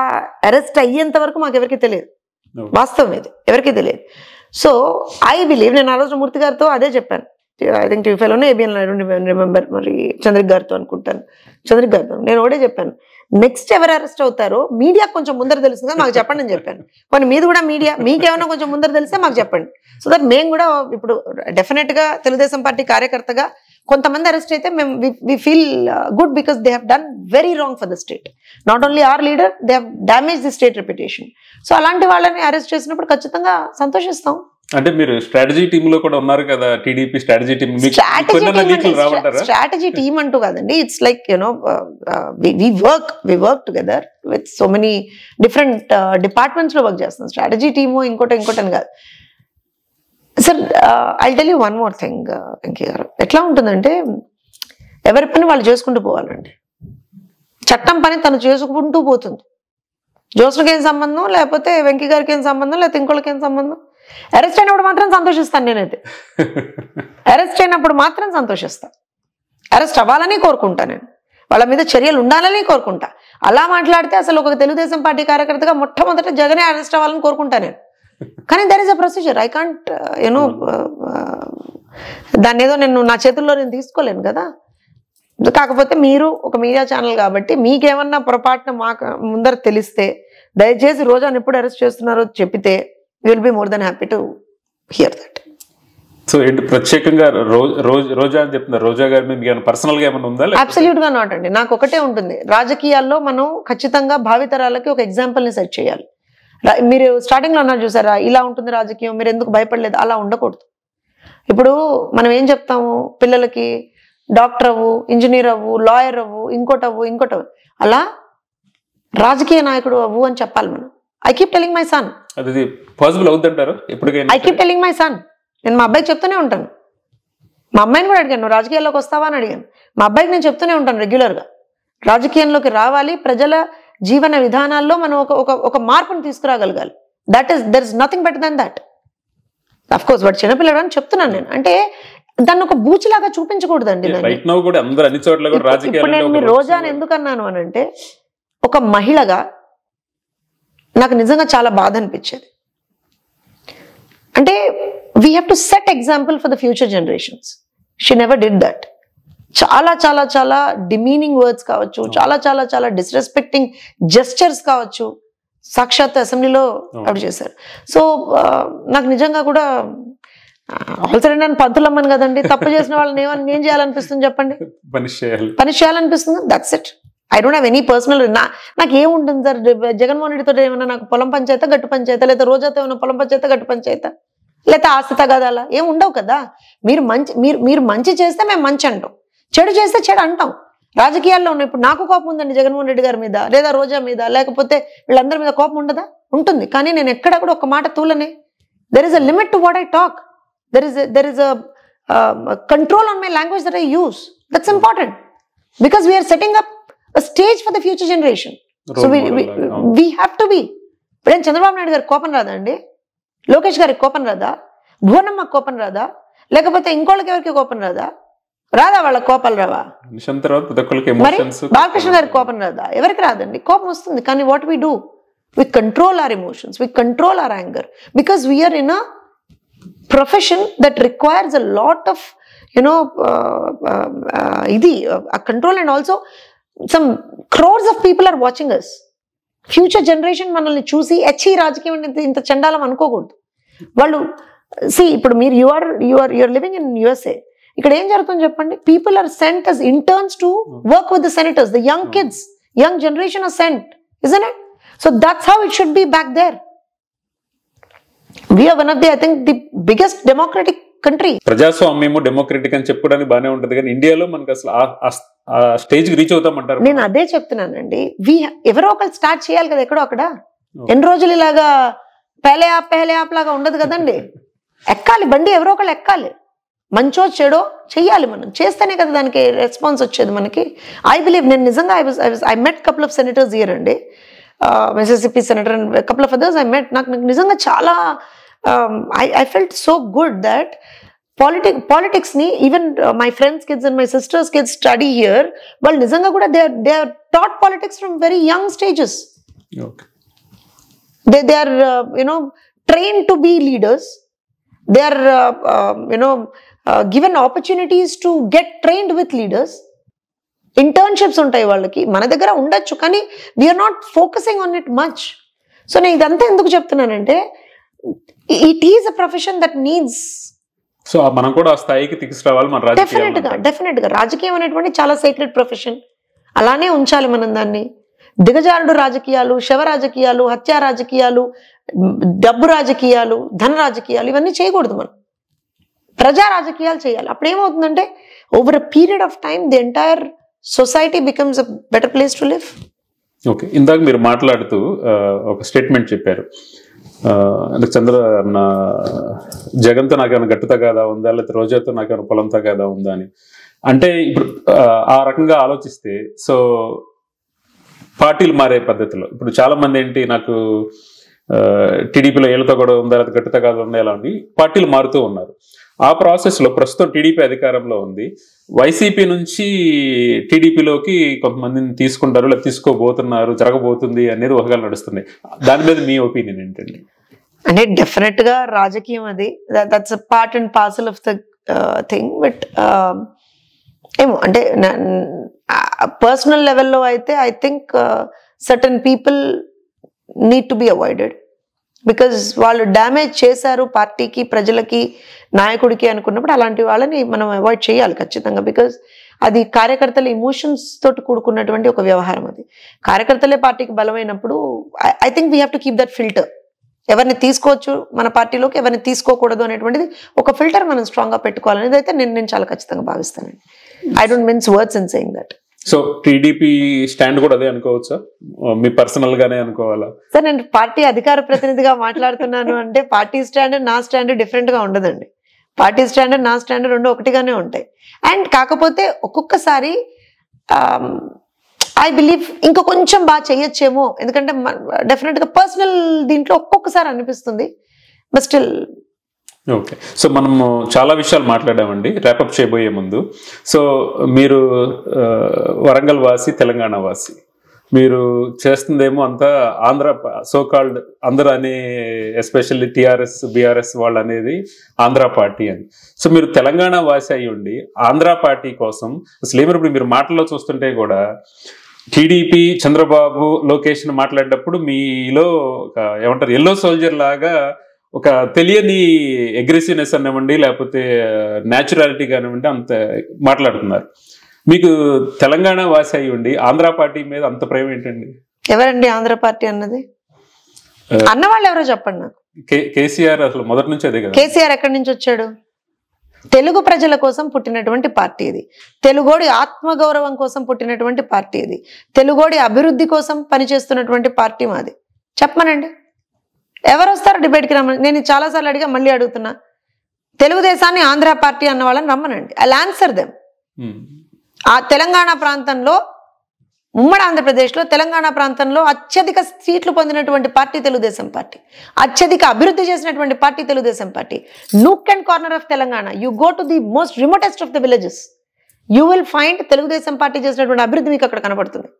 అరెస్ట్ అయ్యేంత వరకు మాకు ఎవరికి తెలియదు, వాస్తవం ఇది ఎవరికి తెలియదు. సో ఐ బిలీవ్, నేను ఆ రోజు మూర్తి గారితో అదే చెప్పాను. ఐ థింక్ TV5లోనే ABN రిమెంబర్, మరి చంద్రిక్ గారితో అనుకుంటాను, చంద్రిక్ గారితో నేను ఒకటే చెప్పాను, నెక్స్ట్ ఎవరు అరెస్ట్ అవుతారో మీడియా కొంచెం ముందర తెలుస్తుంది కదా మాకు చెప్పండి అని చెప్పాను. కొన్ని మీది కూడా మీడియా మీకేమైనా కొంచెం ముందర తెలిస్తే మాకు చెప్పండి. సో దట్ మేము కూడా ఇప్పుడు డెఫినెట్ గా తెలుగుదేశం పార్టీ కార్యకర్తగా కొంతమంది అరెస్ట్ అయితే మేము we feel good because they have done very wrong for the state. Not only our leader, they have damage the state reputation. So అలాంటి వాళ్ళని అరెస్ట్ చేసినప్పుడు ఖచ్చితంగా సంతోషిస్తాం. అంటే మీరు స్ట్రాటజీ టీమ్ లో కూడా ఉన్నారు కదా, TDP strategy team. Strategy team అంటూ కాదండి, it's like you know we work together with so many different departments లో వర్క్ చేస్తాం. స్ట్రాటజీ టీము ఇంకోటని కాదు. Sir I tell you one more thing Venkaiah garu, ఎట్లా ఉంటుందంటే ఎవరి పని వాళ్ళు చేసుకుంటూ పోవాలండి. చట్టం పని తను చేసుకుంటూ పోతుంది. జోస్కి ఏం సంబంధం, లేకపోతే వెంకయ్య గారికి ఏం సంబంధం, లేకపోతే ఇంకోళ్ళకి ఏం సంబంధం. అరెస్ట్ అయినప్పుడు మాత్రం సంతోషిస్తాను నేనైతే. అరెస్ట్ అయినప్పుడు మాత్రం సంతోషిస్తాను. అరెస్ట్ అవ్వాలని కోరుకుంటా, నేను వాళ్ళ మీద చర్యలు ఉండాలని కోరుకుంటా. అలా మాట్లాడితే అసలు ఒక తెలుగుదేశం పార్టీ కార్యకర్తగా మొట్టమొదట జగనే అరెస్ట్ అవ్వాలని కోరుకుంటా నేను. కానీ there is a procedure. I can't you know దాన్ని ఏదో నా చేతుల్లో నేను తీసుకోలేను కదా. కాకపోతే మీరు ఒక మీడియా ఛానల్ కాబట్టి మీకేమన్నా పొరపాటున మాకు ముందర తెలిస్తే దయచేసి రోజాను ఎప్పుడు అరెస్ట్ చేస్తున్నారో చెప్పితే will be more than happy to hear that. So ఏంటి ప్రత్యేకంగా రోజా అని చెప్తున్నారు, రోజా గారి మీద పర్సనల్ గా ఏమైనా ఉందా? అబ్సల్యూట్ గా నాట్ అండి. నాకు ఒకటే ఉంటుంది, రాజకీయాల్లో మనం ఖచ్చితంగా భావితరాలకి ఒక ఎగ్జాంపుల్ ని సెట్ చేయాలి. మీరు స్టార్టింగ్ లో అన్నారు చూసారా, ఇలా ఉంటుంది రాజకీయం, మీరు ఎందుకు భయపడలేదు, అలా ఉండకూడదు. ఇప్పుడు మనం ఏం చెప్తాము పిల్లలకి, డాక్టర్ అవ్వు, ఇంజనీర్ అవ్వు, లాయర్ అవ్వు, ఇంకోటి అవ్వు, అలా రాజకీయ నాయకుడు అవ్వు అని చెప్పాలి మనం. I keep telling my son, అది పాసిబుల్ అవుతుంటారు ఎప్పటికైనా. I keep telling my son, నేను మా అబ్బాయికి చెప్తూనే ఉంటాను, మా అమ్మాయిని కూడా అడిగాను, నువ్వు రాజకీయాల్లోకి వస్తావా అని అడిగాను. మా అబ్బాయికి నేను చెప్తూనే ఉంటాను రెగ్యులర్గా, రాజకీయంలోకి రావాలి, ప్రజల జీవన విధానాల్లో మనం ఒక మార్పుని తీసుకురాగలగాలి. There is nothing better than that. Of course వాడు చిన్నపిల్లడు అని చెప్తున్నాను నేను. అంటే దాన్ని ఒక బూచిలాగా చూపించకూడదండి. ఇప్పుడు నేను మీ రోజాని ఎందుకు అన్నాను అని అంటే, ఒక మహిళగా నాకు నిజంగా చాలా బాధ అనిపించేది. అంటే we have to set example for the future generations. She never did that. చాలా చాలా చాలా డిమీనింగ్ వర్డ్స్ కావచ్చు, చాలా చాలా చాలా డిస్రెస్పెక్టింగ్ జెస్చర్స్ కావచ్చు, సాక్షాత్ అసెంబ్లీలో అవి చేశారు. సో నాకు నిజంగా కూడా ఆల్సరీ నేను పంతులమ్మను కదండి, తప్పు చేసిన వాళ్ళని ఏం చేయాలనిపిస్తుంది చెప్పండి? పనిష్ చేయాలనిపిస్తుంది. That's it. I don't have any personal. నాకు ఏముంటుంది సార్, జగన్మోహన్ రెడ్డితో ఏమన్నా నాకు పొలం పంచాయతీ, గట్టు పంచాయతీ, లేదా రోజాతో ఏమన్నా పొలం పంచాయతీ, గట్టు పంచాయతీ, లేదా ఆస్తి తగాదాలా, ఏం ఉండవు కదా. మీరు మంచి చేస్తే మేము మంచి అంటాం, చెడు చేస్తే చెడు అంటాం. రాజకీయాల్లో ఉన్న ఇప్పుడు నాకు కోపం ఉందండి జగన్మోహన్ రెడ్డి గారి మీద, లేదా రోజా మీద, లేకపోతే వీళ్ళందరి మీద కోపం ఉండదా? ఉంటుంది. కానీ నేను ఎక్కడ కూడా ఒక మాట తూలనే. There is a limit to what I talk. There is a control on my language that I use. That's important because we are setting up a stage for the future generation. So we have to be. But Chandrababu Naidu garu కోపం రాదా అండి? లోకేష్ గారికి కోపం రాదా? భువనమ్మ కోపం రాదా? లేకపోతే ఇంకోళ్ళకి ఎవరికి కోపం రాదా? రాదా? వాళ్ళ కోపాలు రావా? మరి బాలకృష్ణ గారికి కోపం రాదా? ఎవరికి రాదండి. కోపం వస్తుంది. కానీ what we do, we control our emotions, we control our anger because we are in a profession that requires a lot of control, and also some crores of people are watching us. Future generation మనల్ని చూసి ఎచ్చి రాజకీయం ఇంత చండాలం అనుకోకూడదు. వాళ్ళు ఇప్పుడు మీరు you're living in USA. ఇక్కడ ఏం జరుగుతుందో చెప్పండి. People are sent as interns to work with the senators. The young kids, young generation are sent, isn't it? So that's how it should be back there. We are one of the, I think, the biggest democratic country. ప్రజాస్వామ్యము డెమోక్రటిక్ అని చెప్పుకోవడానికి బాగానే ఉంటుంది, కానీ ఇండియాలో మనకు అసలు ఆ స్టేజ్ కి రీచ్ అవుతామంటారు. నేను అదే చెప్తున్నానండి. ఎవరో ఒకరు స్టార్ట్ చేయాలి కదా ఎక్కడో అక్కడ. ఎన్ని రోజులు ఇలాగా పేలే ఆప్ లాగా ఉండదు కదండి. ఎక్కాలి బండి, ఎవరో ఒకళ్ళు ఎక్కాలి. మంచో చెడో చెయ్యాలి. మనం చేస్తేనే కదా దానికి రెస్పాన్స్ వచ్చేది మనకి. ఐ బిలీవ్, నేను నిజంగా I met couple of senators here అండి. Mississippi senator and a couple of others I met. నాకు నిజంగా చాలా I felt so good that politics ni even my friends kids and my sisters kids study here. వాళ్ళు నిజంగా కూడా they are taught politics from very young stages. Okay. They are trained to be leaders. They are given opportunities to get trained with leaders. Internships ఉంటాయి వాళ్ళకి. మన దగ్గర ఉండొచ్చు, కానీ we are not focusing on it much. So నేను ఇదంతా ఎందుకు చెప్తున్నానంటే, it is a profession that needs. So మనం కూడా ఆ స్థాయికి తీసుకురావాలి మన రాజకీయం. డెఫినెట్ గా రాజకీయం అనేటువంటి చాలా సీక్రెట్ ప్రొఫెషన్. అలానే ఉంచాలి మనం దాన్ని. దిగజారుడు రాజకీయాలు, శవ రాజకీయాలు, హత్యా రాజకీయాలు, డబ్బు రాజకీయాలు, ధన రాజకీయాలు ఇవన్నీ చేయకూడదు. మనం ప్రజా రాజకీయాలు చేయాలి. అప్పుడు ఏమవుతుందంటే, over a period of time the entire society becomes a better place to live. Okay, ఇందాక మీరు మాట్లాడుతూ ఒక స్టేట్మెంట్ చెప్పారు, జగన్తో నాకేమైనా గట్టు తగాదా ఉందా, లేకపోతే రోజాతో నాకేమైనా పొలం తగాదా ఉందా అని. అంటే ఇప్పుడు ఆ రకంగా ఆలోచిస్తే, సో పార్టీలు మారే పద్ధతిలో ఇప్పుడు చాలా మంది ఏంటి, నాకు టీడీపీలో ఏళ్ళతో కూడా ఉందా, లేకపోతే గట్టు తగాదా ఉందా, ఎలా ఉంది, పార్టీలు మారుతూ ఉన్నారు. ఆ ప్రాసెస్లో ప్రస్తుతం టీడీపీ అధికారంలో ఉంది. వైసీపీ నుంచి టీడీపీలోకి కొంతమందిని తీసుకుంటారు, లేదా తీసుకోబోతున్నారు, జరగబోతుంది అనేది ఒకగా నడుస్తుంది. దాని మీద మీ ఒపీనియన్ ఏంటండి? అంటే డెఫినెట్ గా రాజకీయం అది, that's part and parcel of the thing. But ఏమో అంటే పర్సనల్ లెవెల్లో అయితే I think certain people need to be avoided. Because వాళ్ళు డ్యామేజ్ చేశారు పార్టీకి, ప్రజలకి, నాయకుడికి అనుకున్నప్పుడు అలాంటి వాళ్ళని మనం అవాయిడ్ చేయాలి ఖచ్చితంగా. బికాజ్ అది కార్యకర్తల ఇమోషన్స్ తోటి కూడుకున్నటువంటి ఒక వ్యవహారం. అది కార్యకర్తలే పార్టీకి బలమైనప్పుడు I think we have to keep that filter. ఎవరిని తీసుకోవచ్చు మన పార్టీలోకి, ఎవరిని తీసుకోకూడదు అనేటువంటిది ఒక ఫిల్టర్ మనం స్ట్రాంగ్ గా పెట్టుకోవాలనేది అయితే నేను చాలా ఖచ్చితంగా భావిస్తానండి. I don't mince words in saying that. So TDP stand కూడా అదే అనుకోవచ్చా, మీ పర్సనల్ గానే అనుకోవాలా? సార్, నేను పార్టీ అధికార ప్రతినిధిగా మాట్లాడుతున్నాను అంటే పార్టీ స్టాండ్ నా స్టాండ్ డిఫరెంట్ గా ఉండదండి. పార్టీ స్టాండర్డ్ నా స్టాండర్డ్ రెండు ఒకటిగానే ఉంటాయి. అండ్ కాకపోతే ఒక్కొక్కసారి ఐ బిలీవ్ ఇంకా కొంచెం బాగా చేయొచ్చేమో, ఎందుకంటే డెఫినెట్గా పర్సనల్ దీంట్లో ఒక్కొక్కసారి అనిపిస్తుంది. But still okay. సో మనము చాలా విషయాలు మాట్లాడామండి ర్యాపప్ చేయబోయే ముందు. సో మీరు వరంగల్ వాసి, తెలంగాణ వాసి, మీరు చేస్తుందేమో అంతా ఆంధ్ర సోకాల్డ్ అందరూ అనే, ఎస్పెషల్లీ టీఆర్ఎస్ బీఆర్ఎస్ వాళ్ళు అనేది ఆంధ్ర పార్టీ అని. సో మీరు తెలంగాణ వాసి అయి ఉండి ఆంధ్ర పార్టీ కోసం అసలు ఏమైనప్పుడు మీరు మాటల్లో చూస్తుంటే కూడా టీడీపీ చంద్రబాబు లోకేష్ మాట్లాడేటప్పుడు మీలో ఏమంటారు ఎల్లో సోల్జర్ లాగా ఒక తెలియని అగ్రెసివ్నెస్ అనివ్వండి, లేకపోతే న్యాచురాలిటీ కానివ్వండి అంత మాట్లాడుతున్నారు. మీకు తెలంగాణ వాసి అయి ఉండి ఆంధ్ర పార్టీ మీద అంత ప్రేమ ఏంటండి? ఎవరండి ఆంధ్ర పార్టీ అన్నది? అన్నవాళ్ళు ఎవరో చెప్పండి నాకు. కేసీఆర్ అసలు మొదటి నుంచి అదే కదా. కేసీఆర్ ఎక్కడి నుంచి వచ్చాడు? తెలుగు ప్రజల కోసం పుట్టినటువంటి పార్టీ ఇది. తెలుగోడి ఆత్మగౌరవం కోసం పుట్టినటువంటి పార్టీ ఇది. తెలుగోడి అభివృద్ధి కోసం పనిచేస్తున్నటువంటి పార్టీ మాది. చెప్పమనండి, ఎవరు వస్తారు డిబేట్కి రమ్మని? నేను చాలాసార్లు అడిగా, మళ్ళీ అడుగుతున్నా. తెలుగుదేశాన్ని ఆంధ్ర పార్టీ అన్న వాళ్ళని రమ్మనండి, ఐ ఆన్సర్ దెమ్. ఆ తెలంగాణ ప్రాంతంలో, ఉమ్మడి ఆంధ్రప్రదేశ్లో తెలంగాణ ప్రాంతంలో అత్యధిక సీట్లు పొందినటువంటి పార్టీ తెలుగుదేశం పార్టీ, అత్యధిక అభివృద్ధి చేసినటువంటి party Telugu Desam party. Nook and corner of Telangana, you go to the most remotest of the villages, you will find Telugu Desam party చేసినటువంటి అభివృద్ధి మీకు అక్కడ కనబడుతుంది.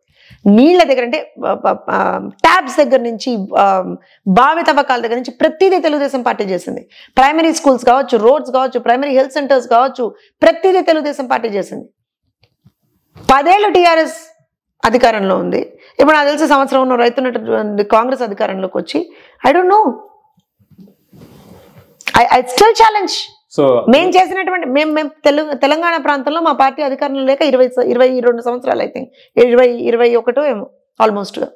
నీళ్ళ దగ్గర అంటే ట్యాబ్స్ దగ్గర నుంచి, బావి తవ్వకాల దగ్గర నుంచి ప్రతిదీ తెలుగుదేశం పార్టీ చేసింది. ప్రైమరీ స్కూల్స్ కావచ్చు, రోడ్స్ కావచ్చు, ప్రైమరీ హెల్త్ సెంటర్స్ కావచ్చు, ప్రతిదీ తెలుగుదేశం పార్టీ చేసింది. 10 ఏళ్ళు టీఆర్ఎస్ అధికారంలో ఉంది. ఇప్పుడు నాకు తెలిసి సంవత్సరం రైతున్నటువంటి కాంగ్రెస్ అధికారంలోకి వచ్చి, I don't know, I still challenge. So మేము చేసినటువంటి మేము తెలంగాణ ప్రాంతంలో మా పార్టీ అధికారంలో లేక 22 సంవత్సరాలు, ఐ థింక్ 21 ఏమో ఆల్మోస్ట్గా.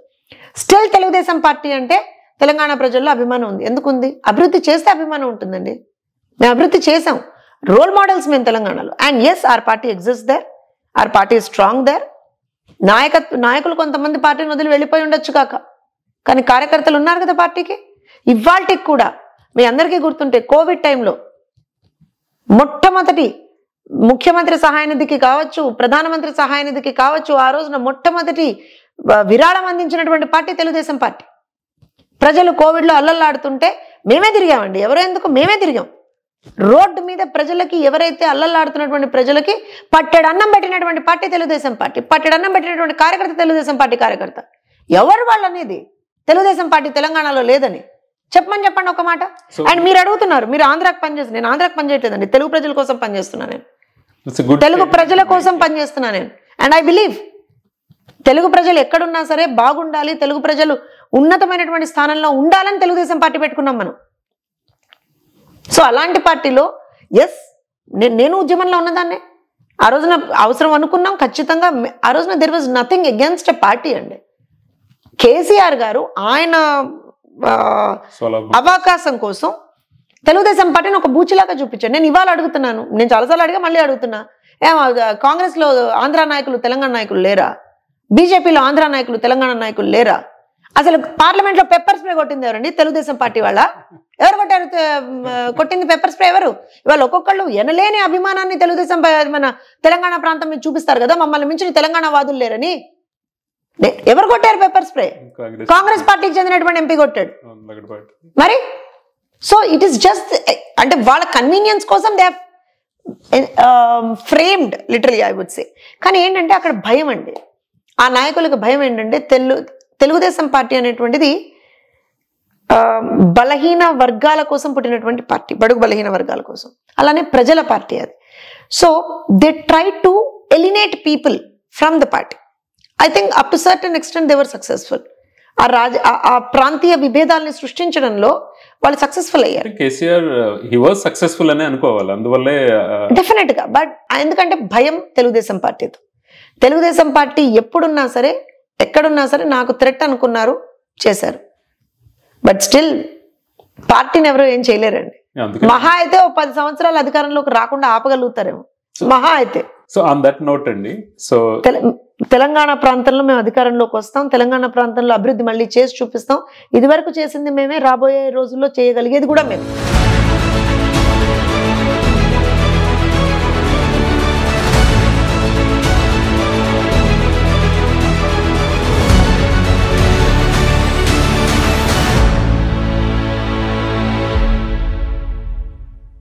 స్టిల్ తెలుగుదేశం పార్టీ అంటే తెలంగాణ ప్రజల్లో అభిమానం ఉంది. ఎందుకు ఉంది? అభివృద్ధి చేస్తే అభిమానం ఉంటుందండి. మేము అభివృద్ధి చేసాం, రోల్ మోడల్స్ మేము తెలంగాణలో. And yes, our party exist there, our party strong there. నాయకులు కొంతమంది పార్టీని వదిలి వెళ్ళిపోయి ఉండొచ్చు కాక, కానీ కార్యకర్తలు ఉన్నారు కదా పార్టీకి. ఇవాళకి కూడా మీ అందరికీ గుర్తుంటే కోవిడ్ టైంలో మొట్టమొదటి ముఖ్యమంత్రి సహాయ నిధికి కావచ్చు, ప్రధానమంత్రి సహాయ నిధికి కావచ్చు, ఆ రోజున మొట్టమొదటి విరాళం అందించినటువంటి పార్టీ తెలుగుదేశం పార్టీ. ప్రజలు కోవిడ్లో అల్లల్లాడుతుంటే మేమే తిరిగామండి. ఎవరో ఎందుకు, మేమే తిరిగాం రోడ్డు మీద. ప్రజలకి ఎవరైతే అల్లల్లాడుతున్నటువంటి ప్రజలకి పట్టెడు అన్నం పెట్టినటువంటి పార్టీ తెలుగుదేశం పార్టీ, పట్టెడు అన్నం పెట్టినటువంటి కార్యకర్త తెలుగుదేశం పార్టీ కార్యకర్త. ఎవరు వాళ్ళు అనేది? తెలుగుదేశం పార్టీ తెలంగాణలో లేదని చెప్పండి ఒక మాట. అండ్ మీరు అడుగుతున్నారు, మీరు ఆంధ్రాకి పనిచేస్తారు. నేను ఆంధ్రాకి పనిచేయట్లేదండి, తెలుగు ప్రజల కోసం పనిచేస్తున్నాను నేను. తెలుగు ప్రజల కోసం పనిచేస్తున్నాను నేను. అండ్ ఐ బిలీవ్ తెలుగు ప్రజలు ఎక్కడున్నా సరే బాగుండాలి, తెలుగు ప్రజలు ఉన్నతమైనటువంటి స్థానంలో ఉండాలని తెలుగుదేశం పార్టీ పెట్టుకున్నాం మనం. సో అలాంటి పార్టీలో ఎస్, నేను ఉద్యమంలో ఉన్నదాన్నే. ఆ రోజున అవసరం అనుకున్నాం ఖచ్చితంగా. ఆ రోజున there was nothing against a party అండి. కేసీఆర్ గారు ఆయన అవకాశం కోసం తెలుగుదేశం పార్టీని ఒక బూచిలాగా చూపించాడు. నేను ఇవాళ అడుగుతున్నాను, నేను చాలాసార్లు అడిగా, మళ్ళీ అడుగుతున్నా. కాంగ్రెస్లో ఆంధ్ర నాయకులు తెలంగాణ నాయకులు లేరా? బీజేపీలో ఆంధ్ర నాయకులు తెలంగాణ నాయకులు లేరా? అసలు పార్లమెంట్లో పెప్పర్ స్ప్రే కొట్టింది ఎవరండి? తెలుగుదేశం పార్టీ వాళ్ళ? ఎవరు కొట్టారు? కొట్టింది పెప్పర్ స్ప్రే ఎవరు? ఇవాళ ఒక్కొక్కళ్ళు ఎనలేని అభిమానాన్ని తెలుగుదేశం మన తెలంగాణ ప్రాంతం మీద చూపిస్తారు కదా, మమ్మల్ని మించిన తెలంగాణ వాదులు లేరని. ఎవరు కొట్టారు పెప్పర్ స్ప్రే? కాంగ్రెస్ పార్టీకి చెందినటువంటి ఎంపీ కొట్టాడు మరి. సో ఇట్ ఈస్ జస్ట్ అంటే వాళ్ళ కన్వీనియన్స్ కోసం they framed literally I would say. కానీ ఏంటంటే అక్కడ భయం అండి, ఆ నాయకులకు భయం ఏంటంటే తెలుగుదేశం పార్టీ అనేటువంటిది బలహీన వర్గాల కోసం పుట్టినటువంటి పార్టీ, బడుగు బలహీన వర్గాల కోసం. అలానే ప్రజల పార్టీ అది. So they try to ఎలినేట్ people from the party. I think up to certain extent they were successful. ఆ ప్రాంతీయ విభేదాలని సృష్టించడంలో వాళ్ళు సక్సెస్ఫుల్ అయ్యారు. కేసీఆర్ హి వాస్ సక్సెస్ఫుల్ అని అనుకోవాలి. అందువల్లే డెఫినెట్ గా. బట్ ఎందుకంటే భయం తెలుగుదేశం పార్టీతో. తెలుగుదేశం పార్టీ ఎప్పుడున్నా సరే, ఎక్కడున్నా సరే నాకు థ్రెట్ అనుకున్నారు, చేశారు. బట్ స్టిల్ పార్టీని ఎవరు ఏం చేయలేరండి. మహా అయితే 10 సంవత్సరాలు అధికారంలోకి రాకుండా ఆపగలుగుతారేమో, మహా అయితే. సో ఆన్ దట్ నోట్ అండి, సో తెలంగాణ ప్రాంతంలో మేము అధికారంలోకి వస్తాం, తెలంగాణ ప్రాంతంలో అభివృద్ధి మళ్ళీ చేసి చూపిస్తాం. ఇదివరకు చేసింది మేమే, రాబోయే రోజుల్లో చేయగలిగేది కూడా మేము.